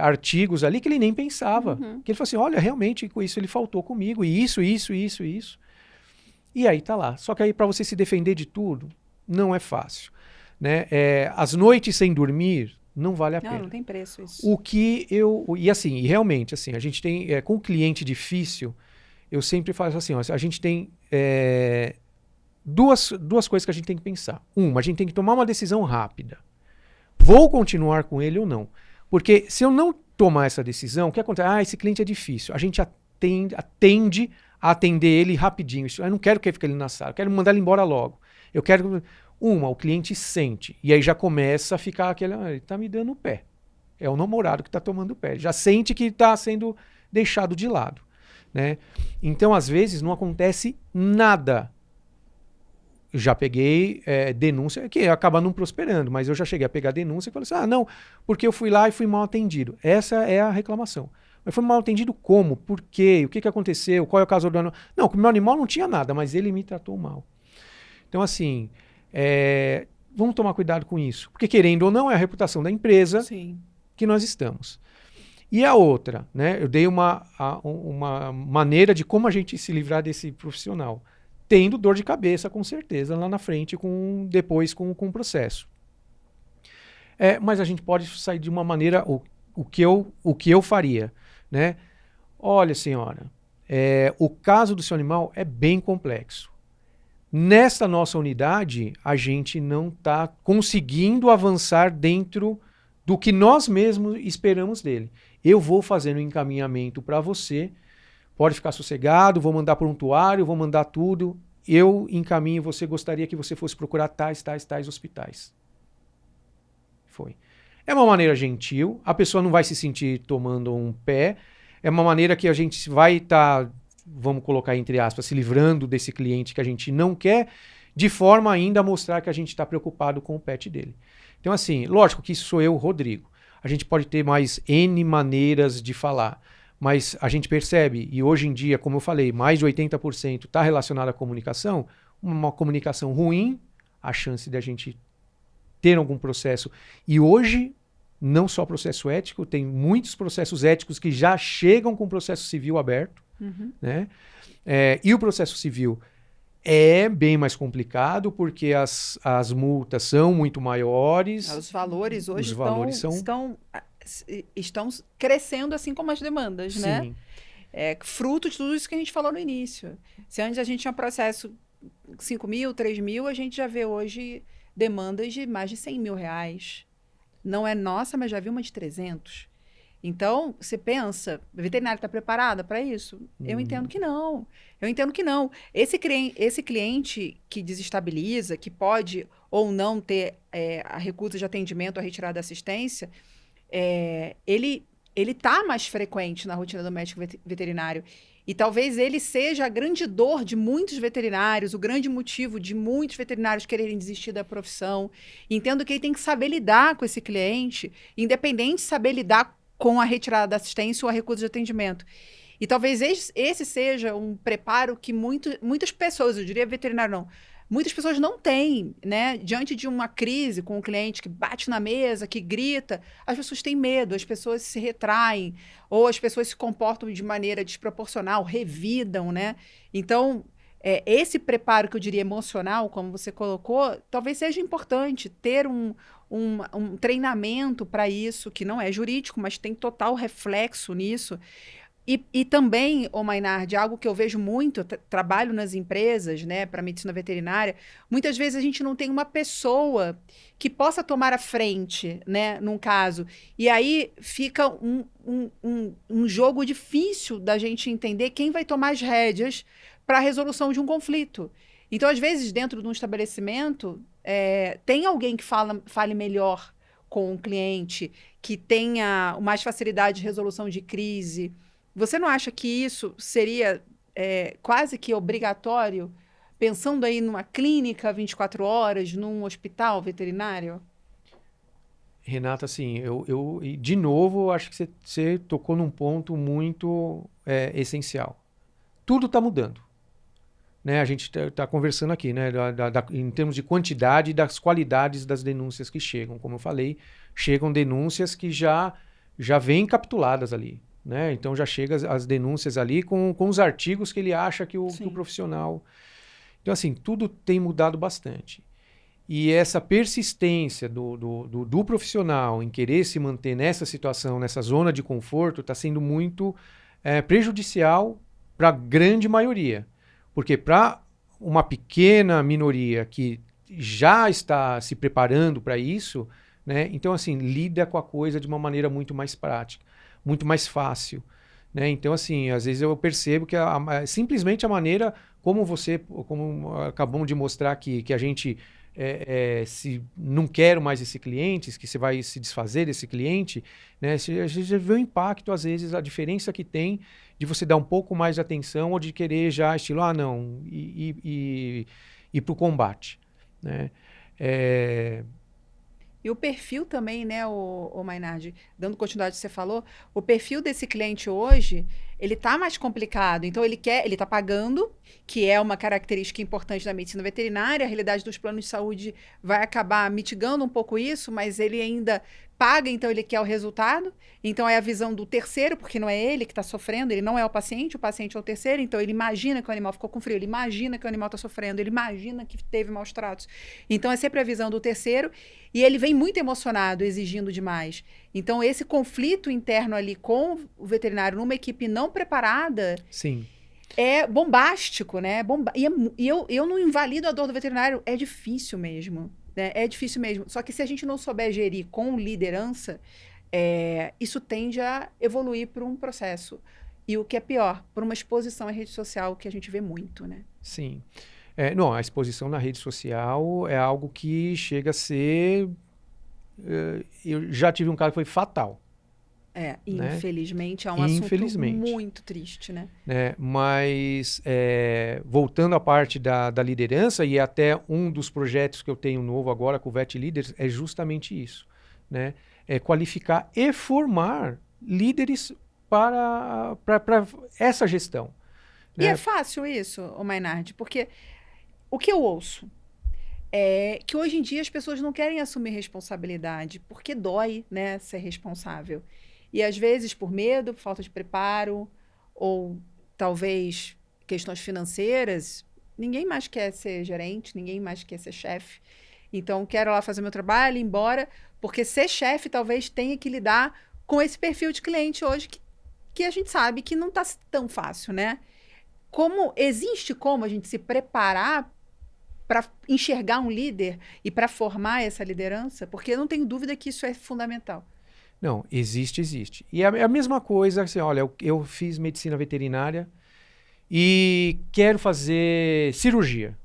artigos ali que ele nem pensava. Que ele falou assim, olha, realmente, com isso ele faltou comigo. E isso. E aí tá lá. Só que aí, para você se defender de tudo, não é fácil. Né? As noites sem dormir, não vale a pena. Não tem preço isso. E realmente, assim, a gente tem... com um cliente difícil... Eu sempre faço assim, ó, a gente tem duas coisas que a gente tem que pensar. Uma, a gente tem que tomar uma decisão rápida. Vou continuar com ele ou não? Porque se eu não tomar essa decisão, o que acontece? Esse cliente é difícil. A gente tende a atender ele rapidinho. Eu não quero que ele fique ali na sala, eu quero mandar ele embora logo. Eu quero... o cliente sente. E aí já começa a ficar aquele... ele está me dando o pé. É o namorado que está tomando o pé. Já sente que está sendo deixado de lado. Né? Então, às vezes, não acontece nada. Eu já peguei denúncia, que acaba não prosperando, mas eu já cheguei a pegar denúncia e falei assim, não, porque eu fui lá e fui mal atendido. Essa é a reclamação. Mas foi mal atendido como? Por quê? O que aconteceu? Qual é o caso do animal? Não, o meu animal não tinha nada, mas ele me tratou mal. Então, assim, vamos tomar cuidado com isso. Porque, querendo ou não, é a reputação da empresa Sim. que nós estamos. E a outra, né? Eu dei uma maneira de como a gente se livrar desse profissional. Tendo dor de cabeça, com certeza, lá na frente, depois com o processo. Mas a gente pode sair de uma maneira, o que eu faria, né? Olha, senhora, o caso do seu animal é bem complexo. Nesta nossa unidade, a gente não está conseguindo avançar dentro do que nós mesmos esperamos dele. Eu vou fazendo um encaminhamento para você, pode ficar sossegado, vou mandar prontuário, vou mandar tudo, eu encaminho, você gostaria que você fosse procurar tais hospitais. Foi. É uma maneira gentil, a pessoa não vai se sentir tomando um pé, é uma maneira que a gente vai estar, vamos colocar entre aspas, se livrando desse cliente que a gente não quer, de forma ainda a mostrar que a gente está preocupado com o pet dele. Então, assim, lógico que isso sou eu, Rodrigo. A gente pode ter mais N maneiras de falar, mas a gente percebe, e hoje em dia, como eu falei, mais de 80% está relacionado à comunicação, uma comunicação ruim, a chance de a gente ter algum processo. E hoje, não só processo ético, tem muitos processos éticos que já chegam com processo civil aberto, né? E o processo civil é bem mais complicado porque as multas são muito maiores. Os valores hoje estão crescendo assim como as demandas, Sim. né? Fruto de tudo isso que a gente falou no início. Se antes a gente tinha processo 5 mil, 3 mil, a gente já vê hoje demandas de mais de 100 mil reais. Não é nossa, mas já vi uma de 300. Então, você pensa, a veterinária está preparada para isso? Eu entendo que não. Eu entendo que não. Esse cliente que desestabiliza, que pode ou não ter a recusa de atendimento, a retirada da assistência, ele está mais frequente na rotina do médico veterinário. E talvez ele seja a grande dor de muitos veterinários, o grande motivo de muitos veterinários quererem desistir da profissão. Entendo que ele tem que saber lidar com esse cliente, independente de saber lidar com a retirada da assistência ou a recusa de atendimento. E talvez esse seja um preparo que muitas pessoas, eu diria veterinário não, muitas pessoas não têm, né? Diante de uma crise com um cliente que bate na mesa, que grita, as pessoas têm medo, as pessoas se retraem, ou as pessoas se comportam de maneira desproporcional, revidam, né? Então, esse preparo que eu diria emocional, como você colocou, talvez seja importante ter um treinamento para isso, que não é jurídico, mas tem total reflexo nisso. E também, Maynard, algo que eu vejo muito, eu trabalho nas empresas, né, para medicina veterinária, muitas vezes a gente não tem uma pessoa que possa tomar a frente, né, num caso. E aí fica um jogo difícil da gente entender quem vai tomar as rédeas para a resolução de um conflito. Então, às vezes, dentro de um estabelecimento, tem alguém que fale melhor com o cliente, que tenha mais facilidade de resolução de crise. Você não acha que isso seria quase que obrigatório, pensando aí numa clínica 24 horas, num hospital veterinário? Renata, assim, de novo, acho que você tocou num ponto muito essencial. Tudo está mudando. Né? A gente está conversando aqui, né? Em termos de quantidade e das qualidades das denúncias que chegam. Como eu falei, chegam denúncias que já vêm capituladas ali. Né? Então já chega as denúncias ali com os artigos que ele acha que o profissional... Então, assim, tudo tem mudado bastante. E essa persistência do profissional em querer se manter nessa situação, nessa zona de conforto, está sendo muito prejudicial para a grande maioria. Porque para uma pequena minoria que já está se preparando para isso, né? Então, assim, lida com a coisa de uma maneira muito mais prática, muito mais fácil. Né? Então, assim, às vezes eu percebo que simplesmente a maneira como acabamos de mostrar aqui, que a gente se não quer mais esse cliente, que você vai se desfazer desse cliente, né? A gente já vê o impacto, às vezes, a diferença que tem de você dar um pouco mais de atenção ou de querer já estilo, não, ir para o combate. Né? E o perfil também, né, o Maynard, dando continuidade ao que você falou, o perfil desse cliente hoje, ele está mais complicado. Então, ele está pagando, que é uma característica importante da medicina veterinária. A realidade dos planos de saúde vai acabar mitigando um pouco isso, mas ele ainda paga, então ele quer o resultado. Então, é a visão do terceiro, porque não é ele que está sofrendo, ele não é o paciente é o terceiro. Então, ele imagina que o animal ficou com frio, ele imagina que o animal está sofrendo, ele imagina que teve maus tratos. Então, é sempre a visão do terceiro. E ele vem muito emocionado, exigindo demais. Então, esse conflito interno ali com o veterinário numa equipe não preparada... Sim. É bombástico, né? E eu não invalido a dor do veterinário, é difícil mesmo. Né? É difícil mesmo. Só que se a gente não souber gerir com liderança, isso tende a evoluir para um processo. E o que é pior, por uma exposição à rede social que a gente vê muito, né? Sim. Não, a exposição na rede social é algo que chega a ser... eu já tive um caso que foi fatal. Infelizmente, é um assunto muito triste, né? Mas, voltando à parte da liderança, e até um dos projetos que eu tenho novo agora com o Vet Leaders, é justamente isso. Né? É qualificar e formar líderes para essa gestão. Né? E é fácil isso, Maynard, porque o que eu ouço é que hoje em dia as pessoas não querem assumir responsabilidade, porque dói, né, ser responsável. E às vezes por medo, por falta de preparo, ou talvez questões financeiras, ninguém mais quer ser gerente, ninguém mais quer ser chefe. Então, quero lá fazer meu trabalho, ir embora, porque ser chefe talvez tenha que lidar com esse perfil de cliente hoje que a gente sabe que não está tão fácil, né? Existe como a gente se preparar para enxergar um líder e para formar essa liderança? Porque eu não tenho dúvida que isso é fundamental. Não, existe. E é a mesma coisa, assim, olha, eu fiz medicina veterinária e quero fazer cirurgia.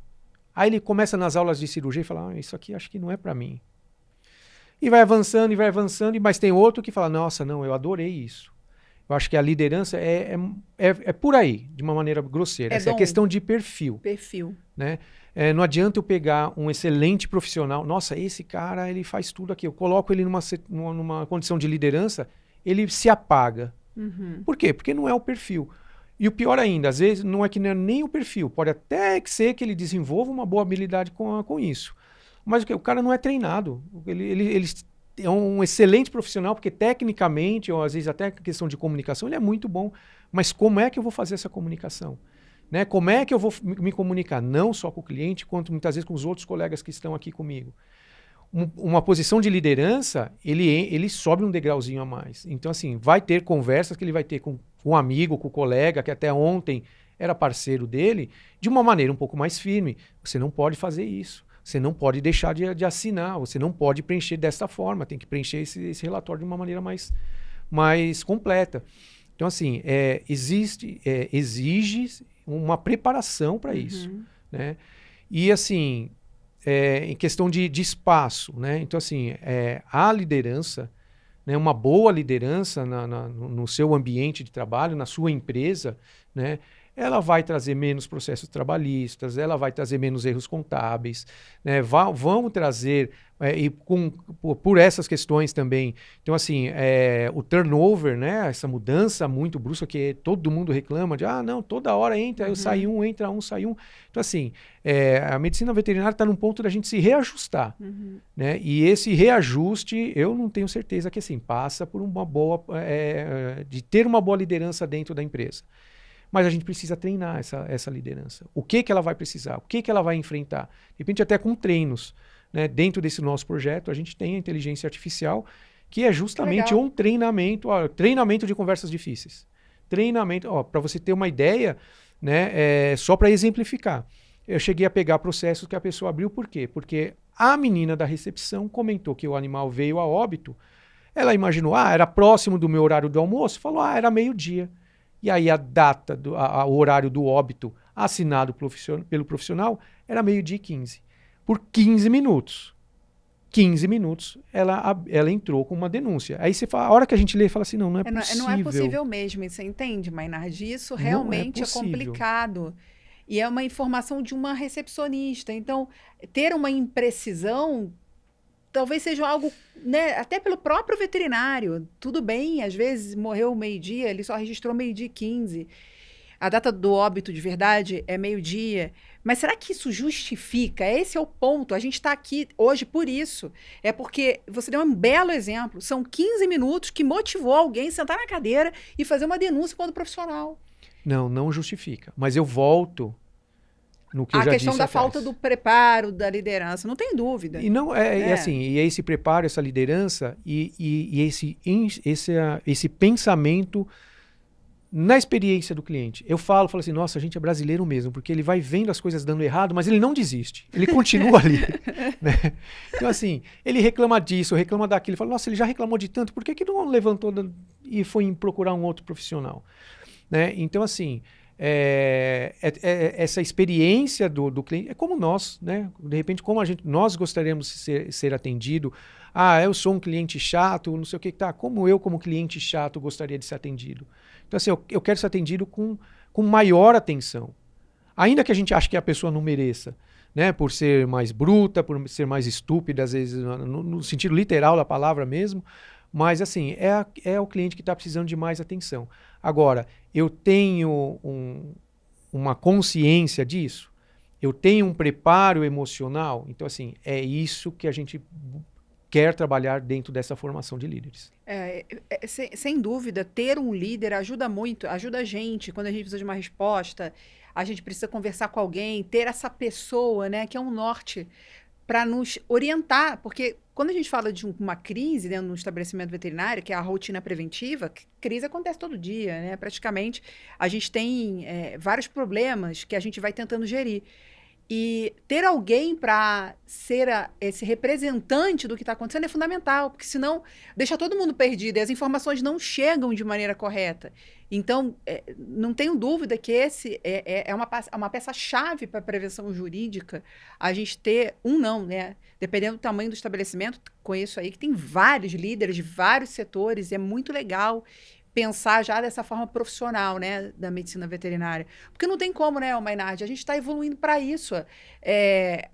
Aí ele começa nas aulas de cirurgia e fala, isso aqui acho que não é para mim. E vai avançando, mas tem outro que fala, nossa, não, eu adorei isso. Eu acho que a liderança é por aí, de uma maneira grosseira. Essa é a questão de perfil. Perfil. Né? Não adianta eu pegar um excelente profissional, nossa, esse cara, ele faz tudo aqui. Eu coloco ele numa condição de liderança, ele se apaga. Uhum. Por quê? Porque não é o perfil. E o pior ainda, às vezes, não é que não é nem o perfil. Pode até ser que ele desenvolva uma boa habilidade com isso. Mas o cara não é treinado. Ele é um excelente profissional, porque tecnicamente, ou às vezes até questão de comunicação, ele é muito bom. Mas como é que eu vou fazer essa comunicação? Né? Como é que eu vou me comunicar? Não só com o cliente, quanto muitas vezes com os outros colegas que estão aqui comigo. Uma posição de liderança, ele sobe um degrauzinho a mais. Então, assim, vai ter conversas que ele vai ter com um amigo, com o colega, que até ontem era parceiro dele, de uma maneira um pouco mais firme. Você não pode fazer isso. Você não pode deixar de assinar. Você não pode preencher dessa forma. Tem que preencher esse relatório de uma maneira mais completa. Então, assim, exige uma preparação para isso. Né? E, assim... em questão de espaço, né? Então, assim, a liderança, né? Uma boa liderança no seu ambiente de trabalho, na sua empresa, né? Ela vai trazer menos processos trabalhistas, ela vai trazer menos erros contábeis, né? Vão trazer, por essas questões também. Então, assim, o turnover, né? Essa mudança muito brusca que todo mundo reclama de, não, toda hora entra, eu sai um, entra um, sai um. Então, assim, a medicina veterinária está num ponto da gente se reajustar, né? E esse reajuste, eu não tenho certeza que, assim, passa por uma boa, de ter uma boa liderança dentro da empresa. Mas a gente precisa treinar essa liderança. O que ela vai precisar? O que ela vai enfrentar? De repente, até com treinos. Né? Dentro desse nosso projeto, a gente tem a inteligência artificial, que é justamente um treinamento de conversas difíceis. Treinamento, para você ter uma ideia, né? Só para exemplificar. Eu cheguei a pegar processos que a pessoa abriu, por quê? Porque a menina da recepção comentou que o animal veio a óbito. Ela imaginou, era próximo do meu horário do almoço. Falou, era meio-dia. E aí a data, o horário do óbito assinado pelo profissional era 12h15. Por 15 minutos. 15 minutos ela entrou com uma denúncia. Aí você fala, a hora que a gente lê, fala assim, não é possível. Não é possível mesmo, você entende, Maynard? Isso realmente é complicado. E é uma informação de uma recepcionista. Então, ter uma imprecisão talvez seja algo, né, até pelo próprio veterinário. Tudo bem, às vezes morreu meio-dia, ele só registrou 12h15. A data do óbito de verdade é meio-dia. Mas será que isso justifica? Esse é o ponto. A gente está aqui hoje por isso. É porque você deu um belo exemplo. São 15 minutos que motivou alguém a sentar na cadeira e fazer uma denúncia contra o profissional. Não justifica. Mas eu volto no que eu já disse. A questão da falta do preparo, da liderança, não tem dúvida. E não assim, e esse preparo, essa liderança e esse pensamento na experiência do cliente. Eu falo assim, nossa, a gente é brasileiro mesmo, porque ele vai vendo as coisas dando errado, mas ele não desiste. Ele continua ali. Né? Então, assim, ele reclama disso, reclama daquilo. Ele fala, nossa, ele já reclamou de tanto, por que não levantou e foi procurar um outro profissional? Né? Então, assim, essa experiência do cliente é como nós, né? De repente, como nós gostaríamos de ser atendido. Eu sou um cliente chato, não sei o que, tá. Como eu, como cliente chato, gostaria de ser atendido? Então, assim, eu quero ser atendido com maior atenção. Ainda que a gente ache que a pessoa não mereça, né? Por ser mais bruta, por ser mais estúpida, às vezes, no sentido literal da palavra mesmo. Mas, assim, é o cliente que está precisando de mais atenção. Agora, eu tenho uma consciência disso? Eu tenho um preparo emocional? Então, assim, é isso que a gente quer trabalhar dentro dessa formação de líderes. Sem dúvida, ter um líder ajuda muito, ajuda a gente. Quando a gente precisa de uma resposta, a gente precisa conversar com alguém, ter essa pessoa, né, que é um norte para nos orientar, porque quando a gente fala de uma crise, né, no estabelecimento veterinário, que é a rotina preventiva, crise acontece todo dia, né? Praticamente a gente tem vários problemas que a gente vai tentando gerir. E ter alguém para ser esse representante do que está acontecendo é fundamental, porque senão deixa todo mundo perdido e as informações não chegam de maneira correta. Então, não tenho dúvida que esse é uma peça-chave para a prevenção jurídica, a gente ter não, né? Dependendo do tamanho do estabelecimento, conheço aí que tem vários líderes de vários setores, e é muito legal pensar já dessa forma profissional, né, da medicina veterinária. Porque não tem como, né, Mainardi? A gente está evoluindo para isso.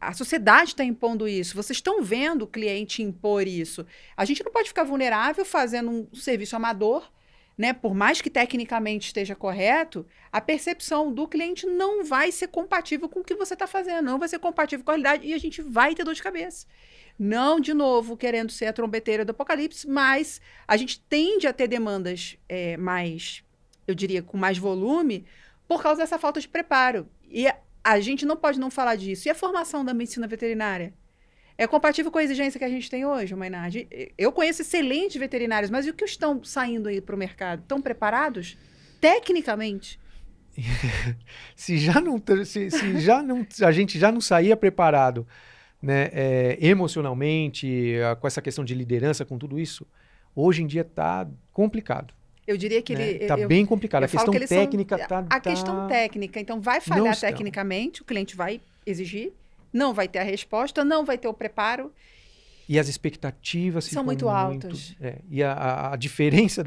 A sociedade está impondo isso. Vocês estão vendo o cliente impor isso. A gente não pode ficar vulnerável fazendo um serviço amador, né? Por mais que tecnicamente esteja correto, a percepção do cliente não vai ser compatível com o que você está fazendo, não vai ser compatível com a realidade e a gente vai ter dor de cabeça. Não, de novo, querendo ser a trombeteira do apocalipse, mas a gente tende a ter demandas mais, eu diria, com mais volume, por causa dessa falta de preparo. E a gente não pode não falar disso. E a formação da medicina veterinária? É compatível com a exigência que a gente tem hoje, Mainardi? Eu conheço excelentes veterinários, mas e o que estão saindo aí para o mercado? Estão preparados? Tecnicamente? Se a gente já não saía preparado, né, emocionalmente, com essa questão de liderança, com tudo isso, hoje em dia está complicado. Eu diria que está bem complicado. A questão técnica está... A questão técnica, então vai falhar tecnicamente, o cliente vai exigir, não vai ter a resposta, não vai ter o preparo. E as expectativas são muito altas. E a diferença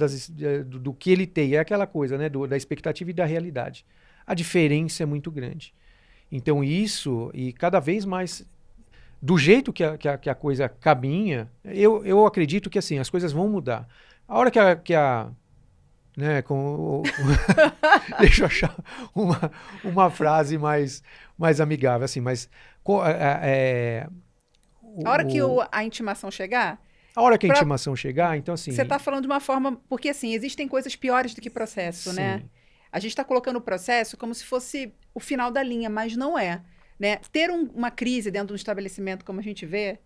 do que ele tem é aquela coisa, né, da expectativa e da realidade. A diferença é muito grande. Então isso, e cada vez mais, do jeito que a coisa caminha, eu acredito que assim, as coisas vão mudar. A hora né, deixa eu achar uma frase mais amigável, assim, mas... A hora que a intimação chegar... A hora que a intimação chegar, então assim... Você está falando de uma forma... Porque assim, existem coisas piores do que processo, sim, né? A gente está colocando o processo como se fosse o final da linha, mas não é. Né? Ter uma crise dentro de um estabelecimento, como a gente vê,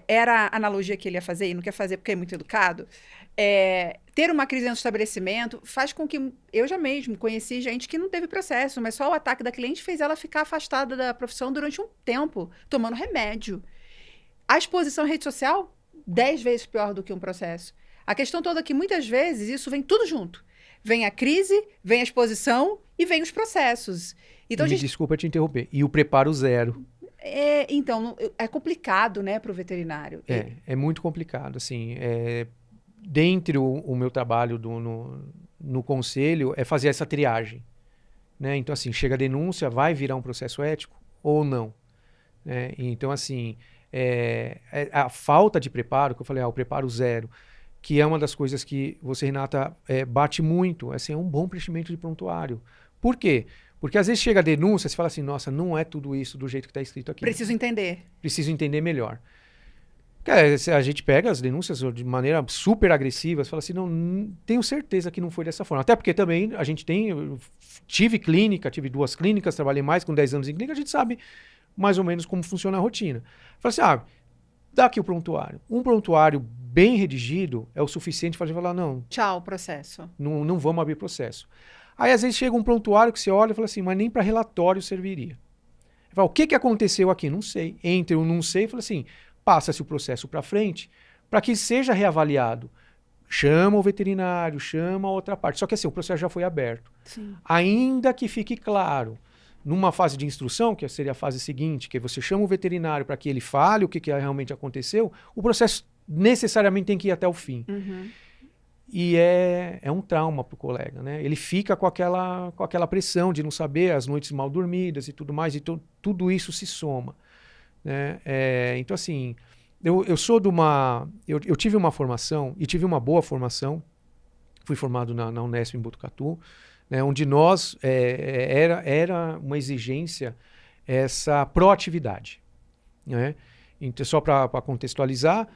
era a analogia que ele ia fazer, e não quer fazer porque é muito educado. Ter uma crise dentro do estabelecimento faz com que... Eu já mesmo conheci gente que não teve processo, mas só o ataque da cliente fez ela ficar afastada da profissão durante um tempo, tomando remédio. A exposição em rede social, 10 vezes pior do que um processo. A questão toda é que, muitas vezes, isso vem tudo junto. Vem a crise, vem a exposição e vem os processos. Então, desculpa te interromper. E o preparo zero. Então, é complicado, né, para o veterinário. É muito complicado. Assim, dentro o meu trabalho no conselho é fazer essa triagem. Né? Então, assim, chega a denúncia, vai virar um processo ético ou não? Né? Então, assim... a falta de preparo, que eu falei, o preparo zero, que é uma das coisas que você, Renata, bate muito, assim, é um bom preenchimento de prontuário. Por quê? Porque às vezes chega a denúncia, você fala assim, nossa, não é tudo isso do jeito que está escrito aqui. Preciso entender. Preciso entender melhor. A gente pega as denúncias de maneira super agressiva, você fala assim, não tenho certeza que não foi dessa forma. Até porque também a gente tive 2 clínicas, trabalhei mais com 10 anos em clínica, a gente sabe mais ou menos como funciona a rotina. Fala assim, dá aqui o prontuário. Um prontuário bem redigido é o suficiente para falar, não... Tchau, processo. Não vamos abrir processo. Aí, às vezes, chega um prontuário que você olha e fala assim, mas nem para relatório serviria. Fala, o que aconteceu aqui? Não sei. Entre o não sei e fala assim, passa-se o processo para frente para que seja reavaliado. Chama o veterinário, chama a outra parte. Só que assim, o processo já foi aberto. Sim. Ainda que fique claro, numa fase de instrução, que seria a fase seguinte, que você chama o veterinário para que ele fale o que realmente aconteceu, o processo necessariamente tem que ir até o fim. Uhum. E é um trauma para o colega, né? Ele fica com aquela pressão de não saber, as noites mal dormidas e tudo mais, e tudo isso se soma. Né? Então, assim, eu sou eu tive uma formação, e tive uma boa formação, fui formado na Unesp em Botucatu, né, onde nós, era uma exigência essa proatividade. Né? Então, só para contextualizar,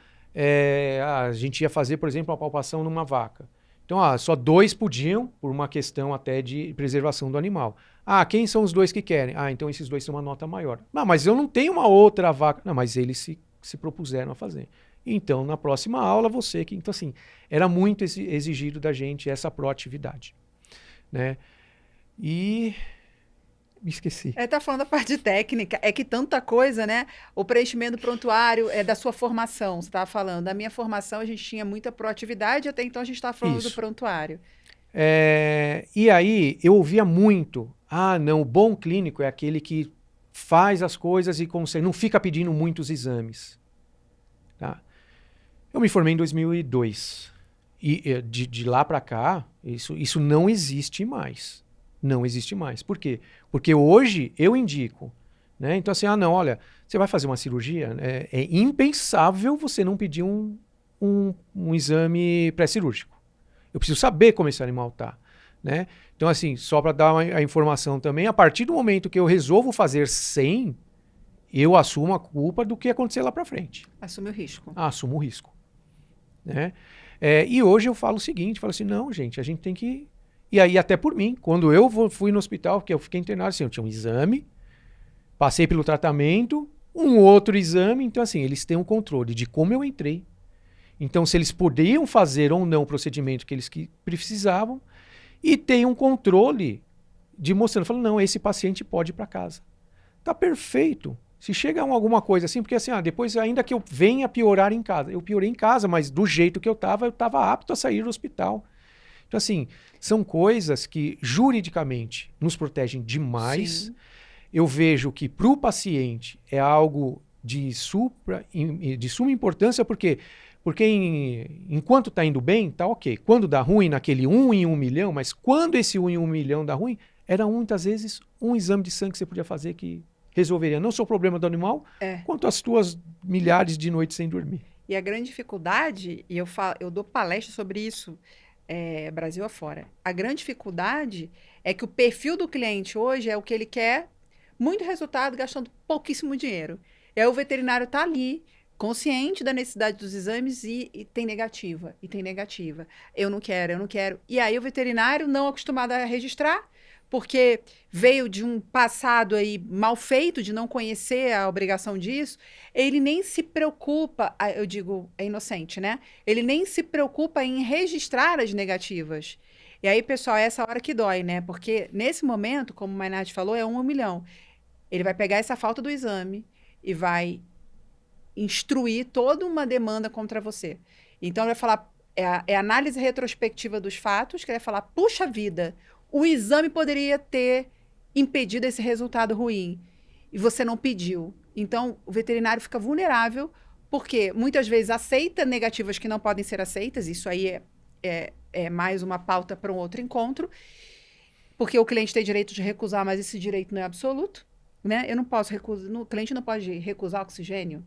a gente ia fazer, por exemplo, uma palpação numa vaca. Então, só 2 podiam, por uma questão até de preservação do animal. Quem são os 2 que querem? Então esses 2 têm uma nota maior. Não, mas eu não tenho uma outra vaca. Não, mas eles se propuseram a fazer. Então, na próxima aula, você que... Então, assim, era muito exigido da gente essa proatividade. Né? E Me esqueci. Tá falando da parte técnica, é que tanta coisa, né? O preenchimento do prontuário é da sua formação, você estava falando. Da minha formação, a gente tinha muita proatividade, até então a gente estava falando do Isso. prontuário. E aí, eu ouvia muito, não, o bom clínico é aquele que faz as coisas e consegue, não fica pedindo muitos exames. Tá? Eu me formei em 2002. E de lá para cá, isso não existe mais. Não existe mais. Por quê? Porque hoje eu indico. Né? Então, assim, não, olha, você vai fazer uma cirurgia, é impensável você não pedir um exame pré-cirúrgico. Eu preciso saber como esse animal está. Né? Então, assim, só para dar a informação também, a partir do momento que eu resolvo fazer 100, eu assumo a culpa do que acontecer lá para frente. Assume o risco. Assumo o risco. Né? E hoje eu falo o seguinte, falo assim, não, gente, a gente tem que... E aí até por mim, quando eu fui no hospital, porque eu fiquei internado, assim, eu tinha um exame, passei pelo tratamento, um outro exame, então assim, eles têm um controle de como eu entrei. Então se eles podiam fazer ou não o procedimento que eles precisavam, e tem um controle de mostrando, falando, não, esse paciente pode ir para casa. Tá perfeito. Se chega alguma coisa assim, porque assim, depois ainda que eu venha piorar em casa, eu piorei em casa, mas do jeito que eu estava apto a sair do hospital. Então assim, são coisas que juridicamente nos protegem demais. Sim. Eu vejo que para o paciente é algo de suma importância, porque enquanto está indo bem, tá ok. Quando dá ruim, naquele 1 em 1 milhão, mas quando esse 1 em 1 milhão dá ruim, era muitas vezes um exame de sangue que você podia fazer que resolveria não só o problema do animal, quanto as tuas milhares de noites sem dormir. E a grande dificuldade, e eu dou palestra sobre isso, Brasil afora. A grande dificuldade é que o perfil do cliente hoje é o que ele quer, muito resultado, gastando pouquíssimo dinheiro. E aí o veterinário está ali, consciente da necessidade dos exames e tem negativa, e tem negativa. Eu não quero. E aí o veterinário, não acostumado a registrar, porque veio de um passado aí mal feito, de não conhecer a obrigação disso, ele nem se preocupa, eu digo, é inocente, né? Ele nem se preocupa em registrar as negativas. E aí, pessoal, é essa hora que dói, né? Porque nesse momento, como o Mainardi falou, é 1 milhão. Ele vai pegar essa falta do exame e vai instruir toda uma demanda contra você. Então, ele vai falar, é a análise retrospectiva dos fatos, que ele vai falar, puxa vida, o exame poderia ter impedido esse resultado ruim e você não pediu. Então, o veterinário fica vulnerável porque muitas vezes aceita negativas que não podem ser aceitas. Isso aí é mais uma pauta para um outro encontro, porque o cliente tem direito de recusar, mas esse direito não é absoluto. Né? Eu não posso recusar, o cliente não pode recusar oxigênio.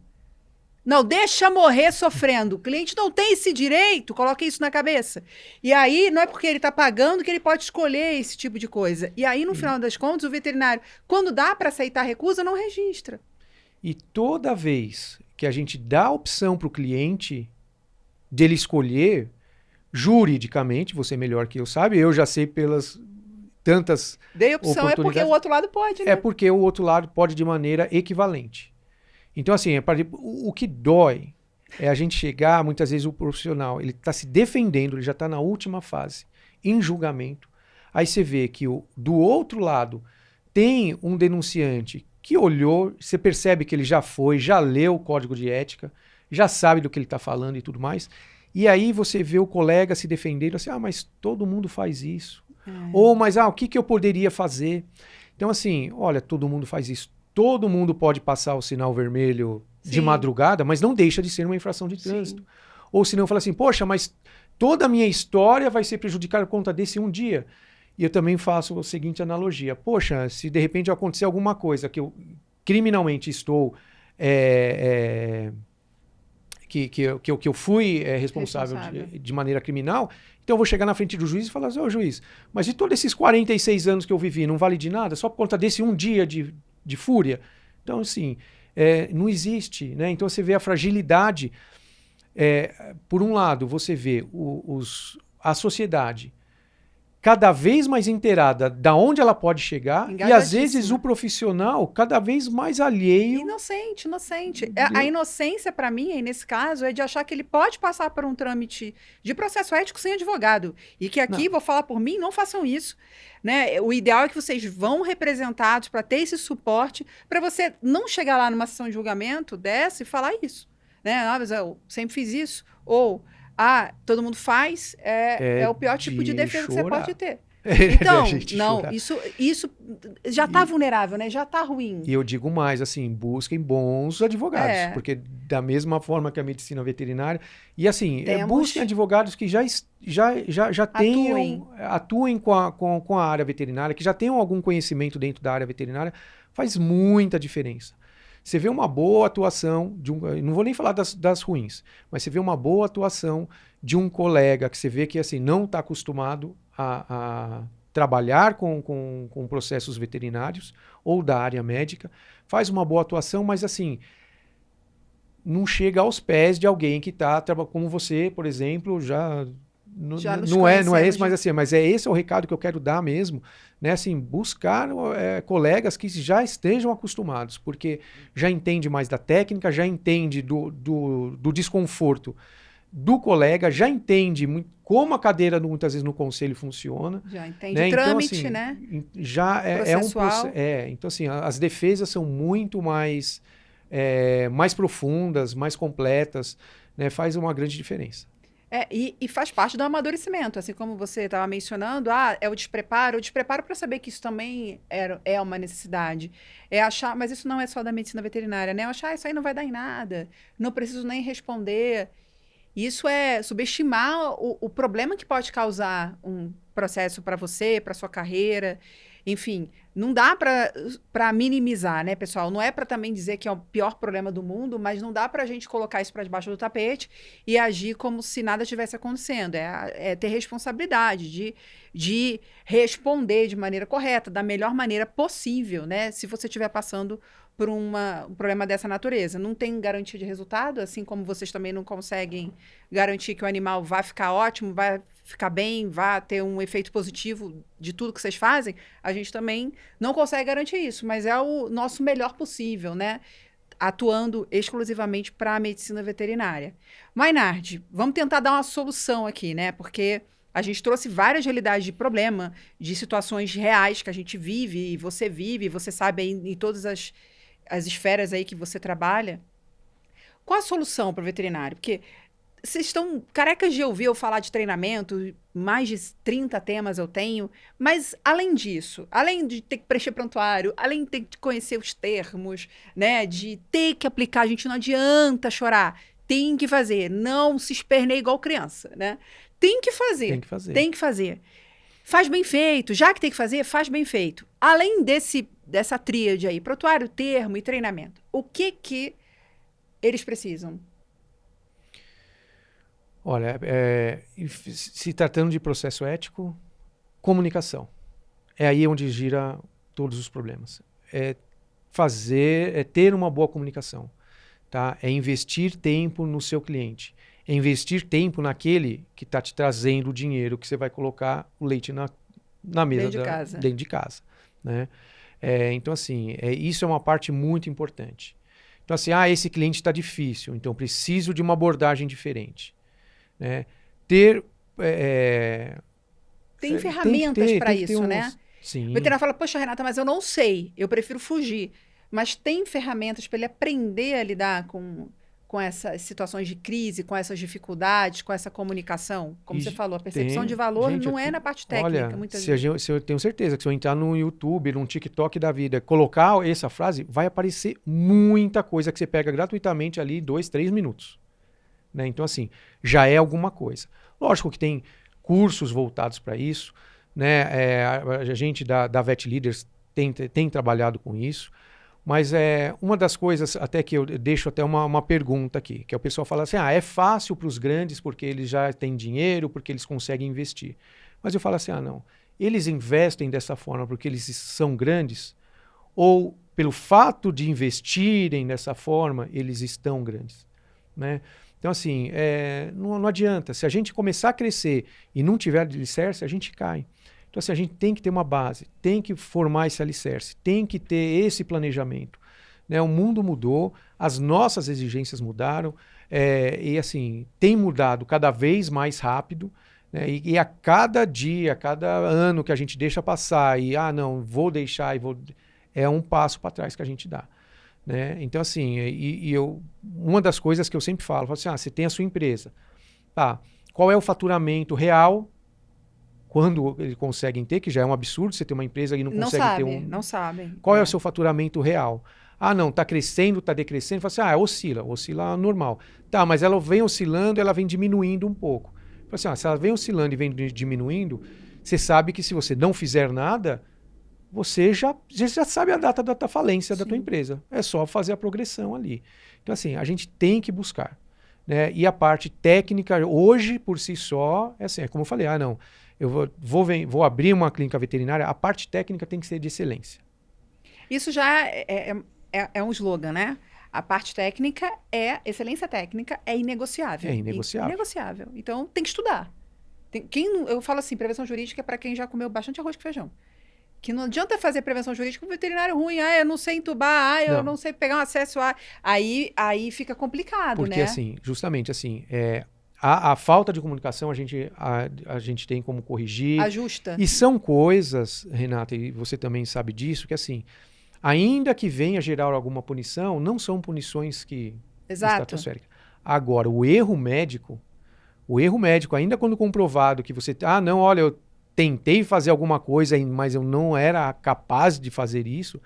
Não, deixa morrer sofrendo. O cliente não tem esse direito, coloque isso na cabeça. E aí, não é porque ele está pagando que ele pode escolher esse tipo de coisa. E aí, no final das contas, o veterinário, quando dá para aceitar a recusa, não registra. E toda vez que a gente dá a opção para o cliente dele escolher, juridicamente, você melhor que eu sabe, eu já sei pelas tantas Dei opção, é porque o outro lado pode, né? É porque o outro lado pode de maneira equivalente. Então, assim, o que dói é a gente chegar, muitas vezes o profissional, ele está se defendendo, ele já está na última fase, em julgamento. Aí você vê que do outro lado tem um denunciante que olhou, você percebe que ele já já leu o código de ética, já sabe do que ele está falando e tudo mais. E aí você vê o colega se defendendo assim, mas todo mundo faz isso. Ou, mas o que eu poderia fazer? Então, assim, olha, todo mundo faz isso. Todo mundo pode passar o sinal vermelho de madrugada, mas não deixa de ser uma infração de trânsito. Ou senão fala assim, poxa, mas toda a minha história vai ser prejudicada por conta desse um dia. E eu também faço a seguinte analogia. Poxa, se de repente acontecer alguma coisa que eu criminalmente estou... que eu fui responsável de maneira criminal, então eu vou chegar na frente do juiz e falar assim, juiz, mas de todos esses 46 anos que eu vivi, não vale de nada? Só por conta desse um dia de fúria? Então, assim, não existe, né? Então você vê a fragilidade. Por um lado, você vê a sociedade cada vez mais inteirada da onde ela pode chegar e às vezes o profissional cada vez mais alheio. Inocente. A inocência, para mim, aí, nesse caso, é de achar que ele pode passar por um trâmite de processo ético sem advogado. E que aqui, vou falar por mim, não façam isso. Né? O ideal é que vocês vão representados para ter esse suporte, para você não chegar lá numa sessão de julgamento dessa e falar isso. Né? Ah, mas eu sempre fiz isso. Ou... todo mundo faz, é o pior tipo de defesa que você pode ter. Então, não, isso já está vulnerável, né? Já está ruim. E eu digo mais, assim, busquem bons advogados, porque da mesma forma que a medicina veterinária, e assim, busquem advogados que já atuem com a área veterinária, que já tenham algum conhecimento dentro da área veterinária, faz muita diferença. Você vê uma boa atuação não vou nem falar das ruins, mas você vê uma boa atuação de um colega que você vê que assim, não está acostumado a trabalhar com processos veterinários ou da área médica, faz uma boa atuação, mas assim, não chega aos pés de alguém que está, como você, por exemplo, não é esse, mas esse é o recado que eu quero dar mesmo, né? Assim, buscar colegas que já estejam acostumados, porque já entende mais da técnica, já entende do desconforto do colega, já entende como a cadeira muitas vezes no conselho funciona. Já entende o trâmite, então, assim, né? Já então, assim, as defesas são muito mais profundas, mais completas, né? Faz uma grande diferença. E faz parte do amadurecimento, assim como você estava mencionando, é o despreparo para saber que isso também é uma necessidade. É achar, mas isso não é só da medicina veterinária, né? Achar, isso aí não vai dar em nada, não preciso nem responder. Isso é subestimar o problema que pode causar um processo para você, para sua carreira. Enfim, não dá para minimizar, né, pessoal? Não é para também dizer que é o pior problema do mundo, mas não dá para a gente colocar isso para debaixo do tapete e agir como se nada estivesse acontecendo. É ter responsabilidade de responder de maneira correta, da melhor maneira possível, né? Se você estiver passando por um problema dessa natureza. Não tem garantia de resultado, assim como vocês também não conseguem garantir que o animal vai ficar ótimo, vai ficar bem, vai ter um efeito positivo de tudo que vocês fazem, a gente também não consegue garantir isso, mas é o nosso melhor possível, né? Atuando exclusivamente para a medicina veterinária. Maynard, vamos tentar dar uma solução aqui, né? Porque a gente trouxe várias realidades de problema, de situações reais que a gente vive, e você sabe aí em todas as esferas aí que você trabalha. Qual a solução para o veterinário? Porque vocês estão carecas de ouvir eu falar de treinamento, mais de 30 temas eu tenho, mas além disso, além de ter que preencher prontuário, além de ter que conhecer os termos, né, de ter que aplicar, a gente não adianta chorar, tem que fazer, não se esperneie igual criança, né? Tem que fazer. Faz bem feito, já que tem que fazer, faz bem feito. Além dessa tríade aí, prontuário, termo e treinamento, o que eles precisam? Olha, se tratando de processo ético, comunicação. É aí onde gira todos os problemas. Ter uma boa comunicação. Tá? É investir tempo no seu cliente. É investir tempo naquele que está te trazendo o dinheiro que você vai colocar o leite na mesa dentro de casa. Né? Então, assim, isso é uma parte muito importante. Então, assim, esse cliente está difícil, então preciso de uma abordagem diferente. Né? Tem ferramentas para isso, né? Sim. O veterinário fala, poxa, Renata, mas eu não sei, eu prefiro fugir. Mas tem ferramentas para ele aprender a lidar com essas situações de crise, com essas dificuldades, com essa comunicação? Como você falou, a percepção de valor não é na parte técnica. Olha, muitas vezes. Eu tenho certeza que se eu entrar no YouTube, num TikTok da vida, colocar essa frase, vai aparecer muita coisa que você pega gratuitamente ali 2, 3 minutos. Né? Então, assim, já é alguma coisa. Lógico que tem cursos voltados para isso. Né? A gente da Vet Leaders tem trabalhado com isso. Mas uma das coisas até que eu deixo até uma pergunta aqui, que o pessoal fala assim, é fácil para os grandes porque eles já têm dinheiro, porque eles conseguem investir. Mas eu falo assim, não, eles investem dessa forma porque eles são grandes ou pelo fato de investirem dessa forma, eles estão grandes, né? Então, assim, não adianta. Se a gente começar a crescer e não tiver alicerce, a gente cai. Então, assim, a gente tem que ter uma base, tem que formar esse alicerce, tem que ter esse planejamento. Né? O mundo mudou, as nossas exigências mudaram, e, assim, tem mudado cada vez mais rápido. Né? E a cada dia, a cada ano que a gente deixa passar e, não, vou deixar e vou... É um passo para trás que a gente dá. Né? Então, assim, uma das coisas que eu sempre falo assim, você tem a sua empresa. Tá, qual é o faturamento real quando eles conseguem ter, que já é um absurdo você ter uma empresa e não consegue ter um... Não sabem. Qual é o seu faturamento real? Não, está crescendo, está decrescendo. Fala assim, oscila normal. Tá, mas ela vem oscilando, ela vem diminuindo um pouco. Fala assim, se ela vem oscilando e vem diminuindo, você sabe que se você não fizer nada, você já sabe a data da falência da tua empresa. É só fazer a progressão ali. Então, assim, a gente tem que buscar. Né? E a parte técnica, hoje, por si só, é como eu falei, eu vou abrir uma clínica veterinária, a parte técnica tem que ser de excelência. Isso já é um slogan, né? A parte técnica excelência técnica é inegociável. É inegociável. Inegociável. Então, tem que estudar. Eu falo assim, prevenção jurídica é para quem já comeu bastante arroz com feijão. Que não adianta fazer prevenção jurídica com um veterinário ruim. Eu não sei entubar, eu não sei pegar um acesso a... Aí fica complicado, porque, né? Assim, justamente assim, a falta de comunicação a gente tem como corrigir. Ajusta. E são coisas, Renata, e você também sabe disso, que assim, ainda que venha gerar alguma punição, não são punições que... estratosféricas. Agora, o erro médico, ainda quando comprovado que você... olha, eu tentei fazer alguma coisa, mas eu não era capaz de fazer isso,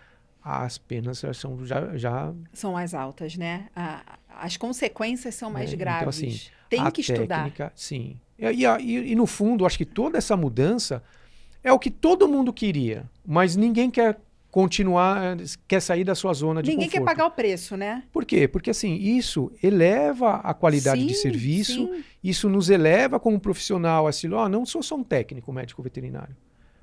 as penas já... São mais altas, né? As consequências são mais graves. Então, assim, tem que técnica, estudar. Sim. E, no fundo, acho que toda essa mudança é o que todo mundo queria, mas ninguém quer quer sair da sua zona de conforto. Ninguém quer pagar o preço, né? Por quê? Porque, assim, isso eleva a qualidade de serviço, isso nos eleva como profissional, assim, não sou só um técnico médico veterinário.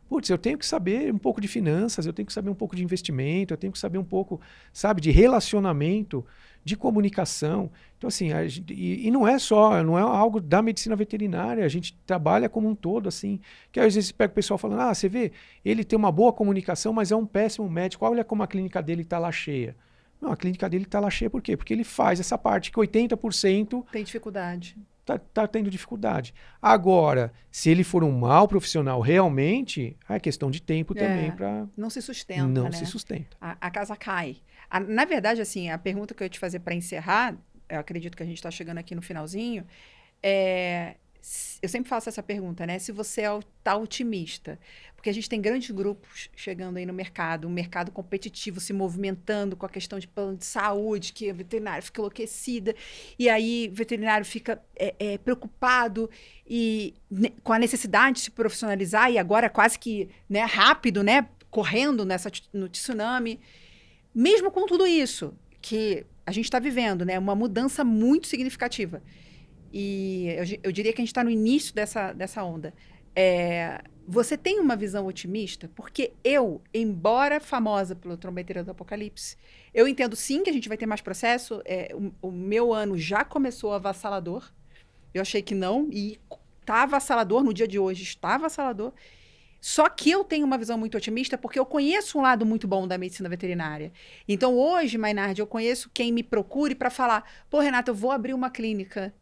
Putz, eu tenho que saber um pouco de finanças, eu tenho que saber um pouco de investimento, eu tenho que saber um pouco, sabe, de relacionamento, de comunicação. Então, assim, não é algo da medicina veterinária, a gente trabalha como um todo, assim, que às vezes pega o pessoal falando, você vê, ele tem uma boa comunicação, mas é um péssimo médico, olha como a clínica dele está lá cheia. Não, a clínica dele está lá cheia por quê? Porque ele faz essa parte que 80% tem dificuldade. Tá tendo dificuldade. Agora, se ele for um mau profissional realmente, é questão de tempo também para... Não se sustenta, Não se sustenta. A casa cai. Na verdade, assim, a pergunta que eu ia te fazer para encerrar, eu acredito que a gente está chegando aqui no finalzinho, eu sempre faço essa pergunta, né? Se você está otimista. Porque a gente tem grandes grupos chegando aí no mercado, um mercado competitivo se movimentando com a questão de plano de saúde, que o veterinário fica enlouquecida, e aí o veterinário fica preocupado com a necessidade de se profissionalizar, e agora quase que rápido, né? Correndo no tsunami. Mesmo com tudo isso que a gente está vivendo, né? Uma mudança muito significativa. E eu diria que a gente está no início dessa onda. Você tem uma visão otimista? Porque embora famosa pelo Trombeteira do Apocalipse, eu entendo sim que a gente vai ter mais processo. O meu ano já começou avassalador. Eu achei que não, e está avassalador no dia de hoje, está avassalador. Só que eu tenho uma visão muito otimista porque eu conheço um lado muito bom da medicina veterinária. Então hoje, Maynard, eu conheço quem me procure para falar, Renata, eu vou abrir uma clínica.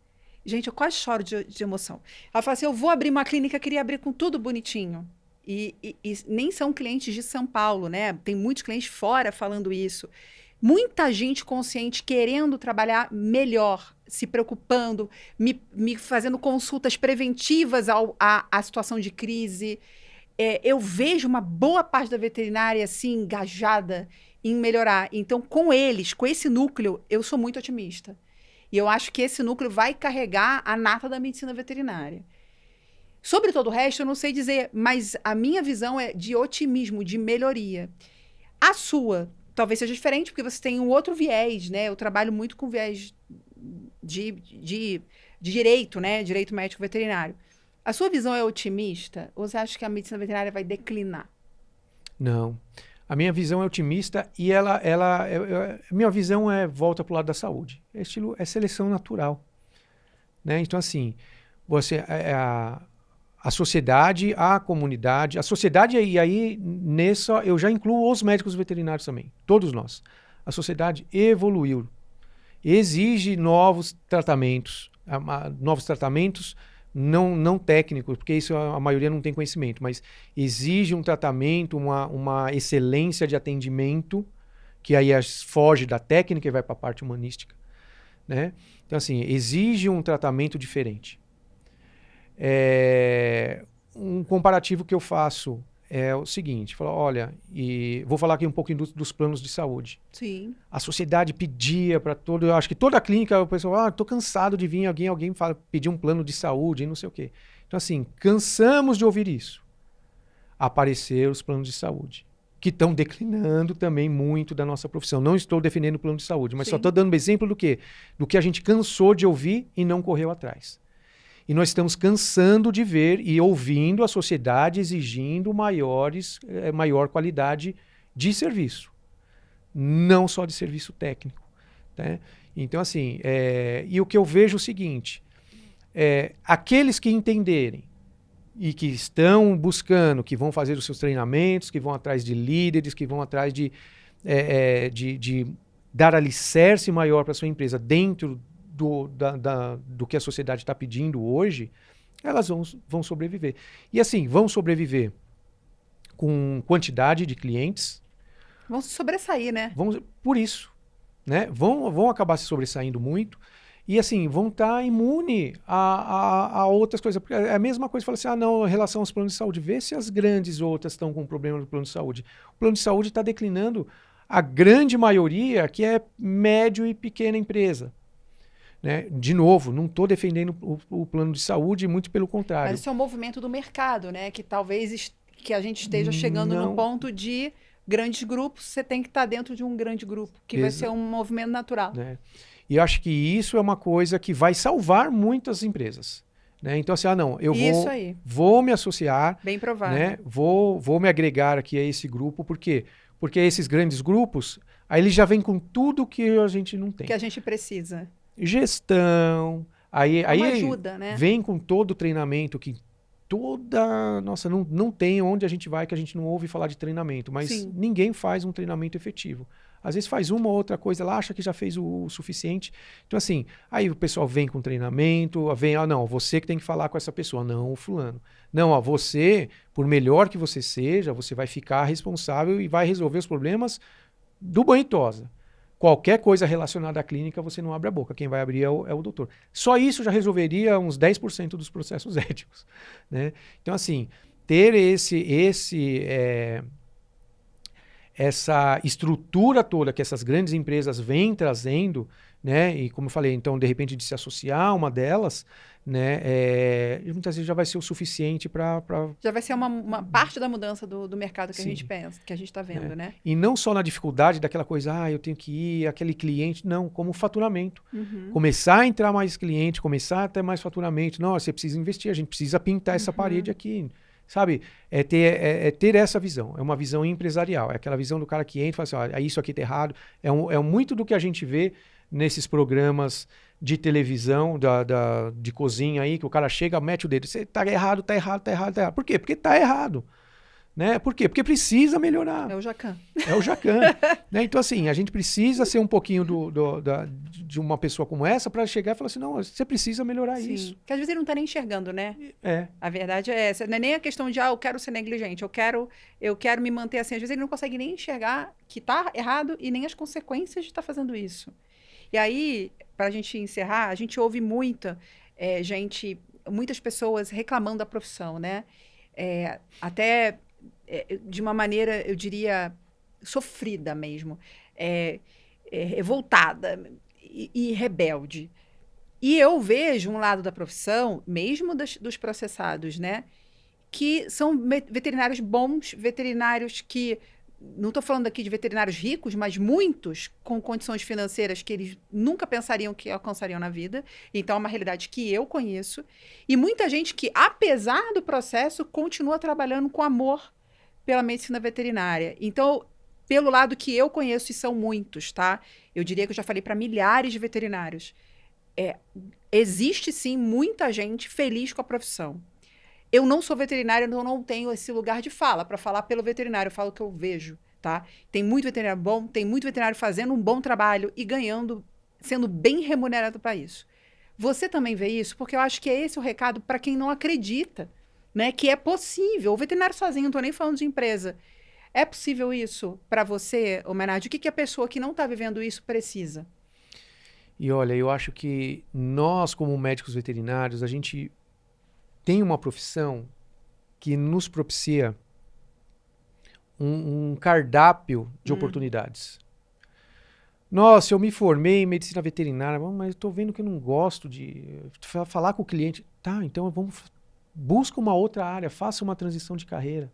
Gente, eu quase choro de emoção. Ela fala assim, eu vou abrir uma clínica, queria abrir com tudo bonitinho. E nem são clientes de São Paulo, né? Tem muitos clientes fora falando isso. Muita gente consciente querendo trabalhar melhor, se preocupando, me fazendo consultas preventivas à situação de crise. Eu vejo uma boa parte da veterinária assim, engajada em melhorar. Então, com esse núcleo, eu sou muito otimista. E eu acho que esse núcleo vai carregar a nata da medicina veterinária. Sobre todo o resto, eu não sei dizer, mas a minha visão é de otimismo, de melhoria. A sua talvez seja diferente, porque você tem um outro viés, né? Eu trabalho muito com viés de direito, né? Direito médico veterinário. A sua visão é otimista? Ou você acha que a medicina veterinária vai declinar? Não. A minha visão é otimista e minha visão volta para o lado da saúde. É seleção natural. né? Então, assim, a sociedade, a comunidade, a sociedade, e aí nessa eu já incluo os médicos veterinários também, todos nós. A sociedade evoluiu, exige novos tratamentos não técnicos, porque isso a maioria não tem conhecimento, mas exige um tratamento, uma excelência de atendimento, que aí foge da técnica e vai para a parte humanística, né? Então, assim, exige um tratamento diferente. Um comparativo que eu faço é o seguinte, olha, e vou falar aqui um pouquinho dos planos de saúde. Sim. A sociedade pedia para eu acho que toda a clínica, o pessoal, estou cansado de vir alguém pedir um plano de saúde e não sei o quê. Então, assim, cansamos de ouvir isso. Apareceram os planos de saúde, que estão declinando também muito da nossa profissão. Não estou defendendo o plano de saúde, mas só estou dando um exemplo do quê? Do que a gente cansou de ouvir e não correu atrás. E nós estamos cansando de ver e ouvindo a sociedade exigindo maior qualidade de serviço. Não só de serviço técnico. Né? Então, assim, e o que eu vejo é o seguinte, aqueles que entenderem e que estão buscando, que vão fazer os seus treinamentos, que vão atrás de líderes, que vão atrás de dar alicerce maior para a sua empresa dentro do que a sociedade está pedindo hoje, elas vão sobreviver. E assim, vão sobreviver com quantidade de clientes. Vão se sobressair, né? Por isso. Né? Vão acabar se sobressaindo muito. E assim, vão estar imune a outras coisas. Porque é a mesma coisa, fala assim, não, em relação aos planos de saúde, vê se as grandes outras estão com problema no plano de saúde. O plano de saúde está declinando a grande maioria, que é médio e pequena empresa. Né? De novo, não estou defendendo o plano de saúde, muito pelo contrário. Mas isso é um movimento do mercado, né? Que talvez que a gente esteja chegando no ponto de grandes grupos, você tem que estar dentro de um grande grupo, que vai ser um movimento natural. Né? E eu acho que isso é uma coisa que vai salvar muitas empresas. Né? Então, assim, eu vou me associar. Bem provável. Né? Vou me agregar aqui a esse grupo, por quê? Porque esses grandes grupos, aí eles já vêm com tudo que a gente não tem. Que a gente precisa. Gestão, aí ajuda, né? Vem com todo o treinamento que nossa, não tem onde a gente vai que a gente não ouve falar de treinamento, mas ninguém faz um treinamento efetivo. Às vezes faz uma ou outra coisa lá, acha que já fez o suficiente. Então, assim, aí o pessoal vem com treinamento, não, você que tem que falar com essa pessoa, não o fulano. Não, você, por melhor que você seja, você vai ficar responsável e vai resolver os problemas do banho e tosa. Qualquer coisa relacionada à clínica, você não abre a boca. Quem vai abrir é o doutor. Só isso já resolveria uns 10% dos processos éticos. Né? Então, assim, ter essa estrutura toda que essas grandes empresas vêm trazendo, né? E como eu falei, então, de repente, de se associar a uma delas, né? Muitas vezes já vai ser o suficiente para... Já vai ser uma parte da mudança do mercado que a gente pensa, que a gente está vendo, né? E não só na dificuldade daquela coisa, eu tenho que ir, aquele cliente, não, como faturamento. Começar a entrar mais cliente, começar a ter mais faturamento. Não, você precisa investir, a gente precisa pintar essa parede aqui. Sabe? Ter essa visão. É uma visão empresarial. É aquela visão do cara que entra e fala assim, isso aqui tá errado. É muito do que a gente vê nesses programas de televisão, de cozinha aí, que o cara chega, mete o dedo. Você tá errado, tá errado, tá errado, tá errado. Por quê? Porque tá errado. Né? Por quê? Porque precisa melhorar. É o Jacan. É o Jacan. Né? Então, assim, a gente precisa ser um pouquinho de uma pessoa como essa para chegar e falar assim, não, você precisa melhorar isso. Porque às vezes ele não está nem enxergando, né? A verdade é essa. Não é nem a questão de, eu quero ser negligente, eu quero me manter assim. Às vezes ele não consegue nem enxergar que está errado e nem as consequências de estar fazendo isso. E aí, para a gente encerrar, a gente ouve muitas pessoas reclamando da profissão, né? Até de uma maneira, eu diria, sofrida mesmo, revoltada e rebelde. E eu vejo um lado da profissão, mesmo dos processados, né? Que são veterinários bons, veterinários que... Não estou falando aqui de veterinários ricos, mas muitos com condições financeiras que eles nunca pensariam que alcançariam na vida. Então, é uma realidade que eu conheço. E muita gente que, apesar do processo, continua trabalhando com amor pela medicina veterinária. Então, pelo lado que eu conheço, e são muitos, tá? Eu diria que eu já falei para milhares de veterinários. existe sim muita gente feliz com a profissão. Eu não sou veterinária, então eu não tenho esse lugar de fala para falar pelo veterinário, eu falo o que eu vejo, tá? Tem muito veterinário bom, tem muito veterinário fazendo um bom trabalho e ganhando, sendo bem remunerado para isso. Você também vê isso? Porque eu acho que é esse o recado para quem não acredita, né? Que é possível. O veterinário sozinho, não estou nem falando de empresa. É possível isso para você, Menardi? O que a pessoa que não está vivendo isso precisa? E olha, eu acho que nós, como médicos veterinários, a gente tem uma profissão que nos propicia um cardápio de oportunidades. Nossa, eu me formei em medicina veterinária, mas estou vendo que eu não gosto de falar com o cliente. Tá, então busca uma outra área, faça uma transição de carreira,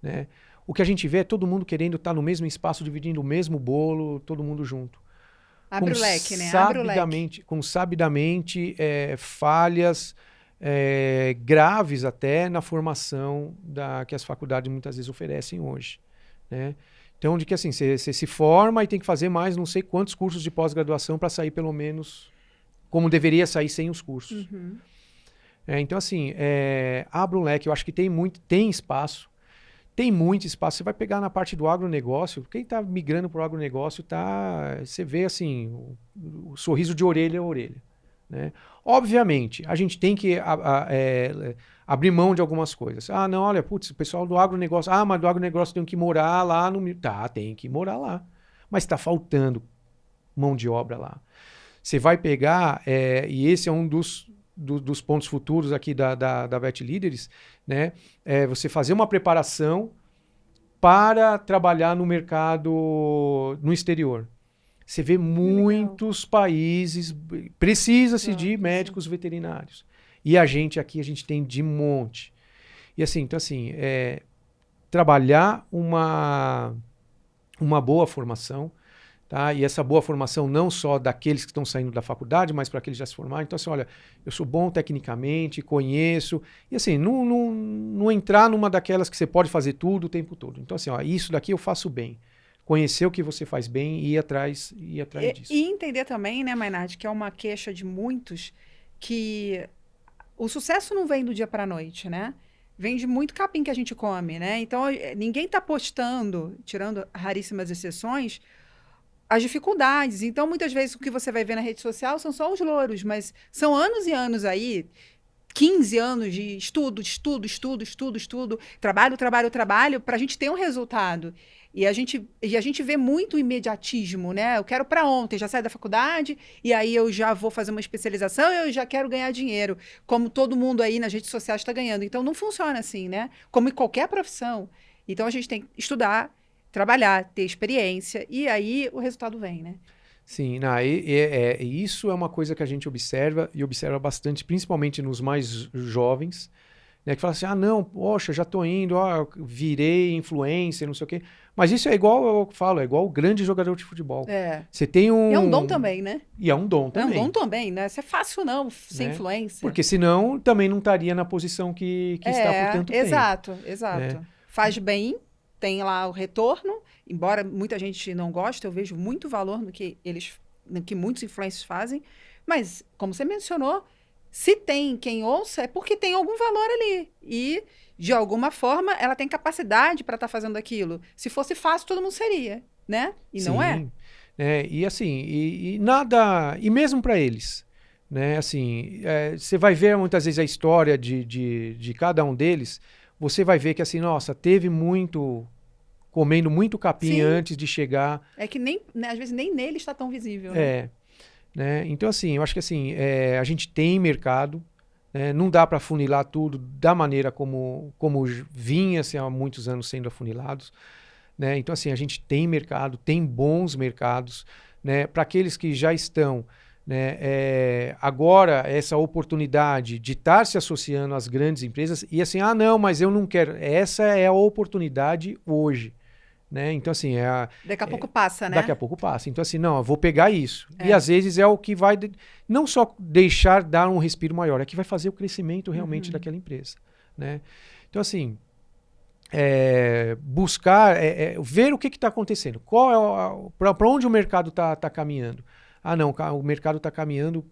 né? O que a gente vê é todo mundo querendo estar no mesmo espaço, dividindo o mesmo bolo, todo mundo junto. Abre o leque, né? Abre o leque. Com sabidamente falhas graves até na formação que as faculdades muitas vezes oferecem hoje, né? Então, de que assim, você se forma e tem que fazer mais não sei quantos cursos de pós-graduação para sair pelo menos como deveria sair sem os cursos. Então, assim, abre um leque. Eu acho que tem espaço. Tem muito espaço. Você vai pegar na parte do agronegócio, quem está migrando para o agronegócio, você vê assim, o sorriso de orelha a orelha, né? Obviamente, a gente tem que abrir mão de algumas coisas. Ah, não, olha, putz, o pessoal do agronegócio, mas do agronegócio tem que morar lá no... Tá, tem que morar lá. Mas está faltando mão de obra lá. Você vai pegar, e esse é um dos pontos futuros aqui da Vet Líderes, né? Você fazer uma preparação para trabalhar no mercado no exterior. Você vê muitos países, precisa-se de médicos veterinários. E a gente aqui, a gente tem de monte. E assim, então assim, trabalhar uma boa formação, tá? E essa boa formação não só daqueles que estão saindo da faculdade, mas para aqueles que já se formaram. Então assim, olha, eu sou bom tecnicamente, conheço. E assim, não entrar numa daquelas que você pode fazer tudo o tempo todo. Então assim, ó, isso daqui eu faço bem. Conhecer o que você faz bem e ir atrás disso. E entender também, né, Mainardi, que é uma queixa de muitos, que o sucesso não vem do dia para a noite, né? Vem de muito capim que a gente come, né? Então, ninguém está postando, tirando raríssimas exceções, as dificuldades. Então, muitas vezes, o que você vai ver na rede social são só os louros, mas são anos e anos aí, 15 anos de estudo, trabalho, para a gente ter um resultado. E a gente vê muito imediatismo, né? Eu quero para ontem, já saio da faculdade, e aí eu já vou fazer uma especialização e eu já quero ganhar dinheiro, como todo mundo aí nas redes sociais está ganhando. Então, não funciona assim, né? Como em qualquer profissão. Então, a gente tem que estudar, trabalhar, ter experiência, e aí o resultado vem, né? Sim, isso é uma coisa que a gente observa, e observa bastante, principalmente nos mais jovens, né, que fala assim, não, poxa, já tô indo, eu virei influencer, não sei o quê. Mas isso é igual, eu falo, é igual o grande jogador de futebol. Você tem E é um dom também, né? E é um dom também. É um dom também, né? Isso é fácil não, ser influencer. Porque senão também não estaria na posição que está por tanto tempo. Exato. Faz bem, tem lá o retorno, embora muita gente não goste, eu vejo muito valor no que muitos influencers fazem, mas, como você mencionou, se tem quem ouça, é porque tem algum valor ali. E, de alguma forma, ela tem capacidade para estar fazendo aquilo. Se fosse fácil, todo mundo seria, né? E não é. E assim, e nada... E mesmo para eles, né? Assim, você vai ver muitas vezes a história de cada um deles, você vai ver que assim, nossa, teve comendo muito capim antes de chegar. É que nem, né, às vezes nem nele está tão visível. Né? Então, assim, eu acho que assim, a gente tem mercado, né? Não dá para afunilar tudo da maneira como vinha há muitos anos sendo afunilados, né? Então, assim, a gente tem mercado, tem bons mercados, né? Para aqueles que já estão, né? Agora, essa oportunidade de estar se associando às grandes empresas e assim, não, mas eu não quero. Essa é a oportunidade hoje. Né? Então, assim, daqui a pouco passa, né? Daqui a pouco passa. Então, assim, não, eu vou pegar isso. E às vezes é o que vai não só dar um respiro maior, é que vai fazer o crescimento realmente daquela empresa. Né? Então, assim, buscar, ver o que está acontecendo. Para onde o mercado está caminhando? Não, o mercado está caminhando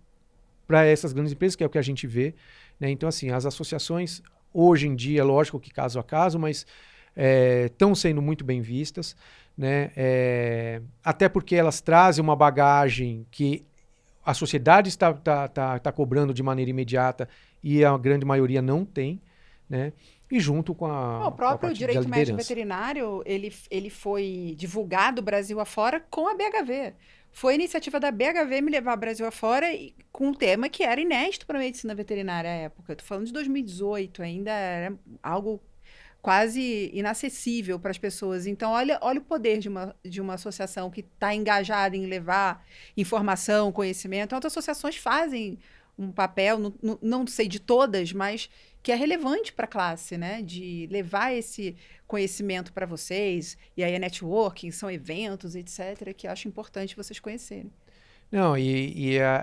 para essas grandes empresas, que é o que a gente vê, né? Então, assim, as associações, hoje em dia, lógico que caso a caso, mas estão sendo muito bem vistas, né? Até porque elas trazem uma bagagem que a sociedade está cobrando de maneira imediata e a grande maioria não tem, né? E junto com O a próprio parte da direito médico liderança. veterinário, ele foi divulgado Brasil afora com a BHV. Foi a iniciativa da BHV me levar Brasil afora com um tema que era inédito para a medicina veterinária à época. Estou falando de 2018, ainda era algo quase inacessível para as pessoas. Então, olha o poder de uma associação que está engajada em levar informação, conhecimento. Outras associações fazem um papel, não sei de todas, mas que é relevante para a classe, né? De levar esse conhecimento para vocês. E aí é networking, são eventos, etc., que eu acho importante vocês conhecerem. Não,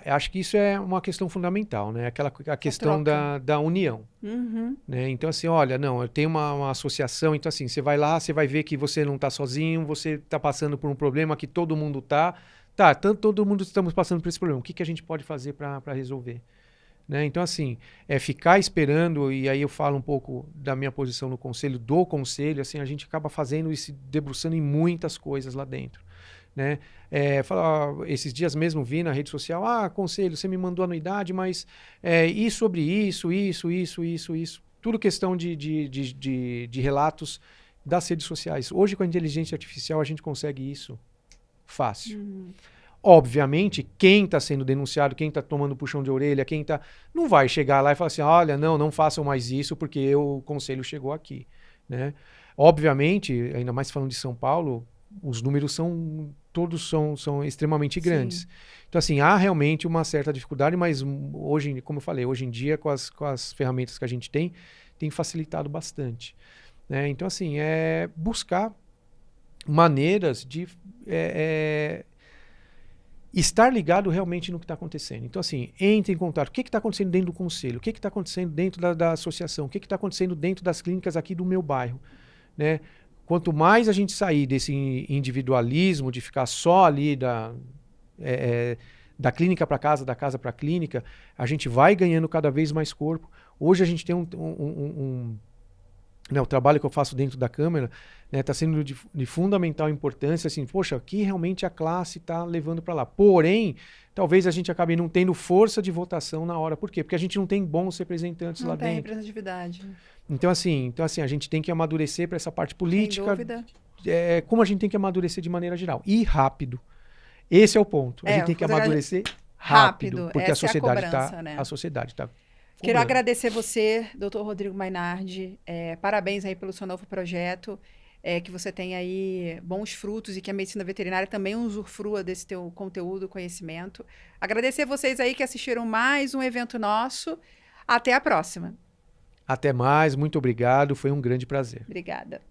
acho que isso é uma questão fundamental, né? A questão troca. da união. Uhum. Né? Então, assim, olha, não, eu tenho uma associação, então, assim, você vai lá, você vai ver que você não está sozinho, você está passando por um problema que todo mundo está. Tá, todo mundo estamos passando por esse problema. O que a gente pode fazer para resolver? Né? Então, assim, ficar esperando, e aí eu falo um pouco da minha posição no conselho, do conselho, assim, a gente acaba fazendo e se debruçando em muitas coisas lá dentro. Né? Esses dias mesmo vi na rede social, conselho, você me mandou anuidade, mas e sobre isso. Tudo questão de relatos das redes sociais. Hoje, com a inteligência artificial, a gente consegue isso fácil. Obviamente, quem está sendo denunciado, quem está tomando puxão de orelha, não vai chegar lá e falar assim, olha, não façam mais isso porque o conselho chegou aqui. Né? Obviamente, ainda mais falando de São Paulo, os números todos são extremamente grandes. Sim. Então, assim, há realmente uma certa dificuldade, mas hoje, como eu falei, hoje em dia, com as ferramentas que a gente tem facilitado bastante. Né? Então, assim, buscar maneiras de estar ligado realmente no que está acontecendo. Então, assim, entre em contato. O que está acontecendo dentro do conselho? O que está acontecendo dentro da associação? O que está acontecendo dentro das clínicas aqui do meu bairro? Né? Quanto mais a gente sair desse individualismo, de ficar só ali da clínica para casa, da casa para a clínica, a gente vai ganhando cada vez mais corpo. Hoje a gente tem o trabalho que eu faço dentro da Câmara está sendo de fundamental importância, assim, poxa, aqui realmente a classe está levando para lá. Porém, talvez a gente acabe não tendo força de votação na hora. Por quê? Porque a gente não tem bons representantes lá dentro. Não tem representatividade. Então, assim, a gente tem que amadurecer para essa parte política. Sem dúvida. Como a gente tem que amadurecer de maneira geral. E rápido. Esse é o ponto. A gente tem que amadurecer rápido. Porque essa a sociedade cobrança, né? A sociedade está. Quero agradecer você, Dr. Rodrigo Mainardi. Parabéns aí pelo seu novo projeto. Que você tenha aí bons frutos e que a medicina veterinária também usufrua desse teu conteúdo, conhecimento. Agradecer vocês aí que assistiram mais um evento nosso. Até a próxima. Até mais, muito obrigado, foi um grande prazer. Obrigada.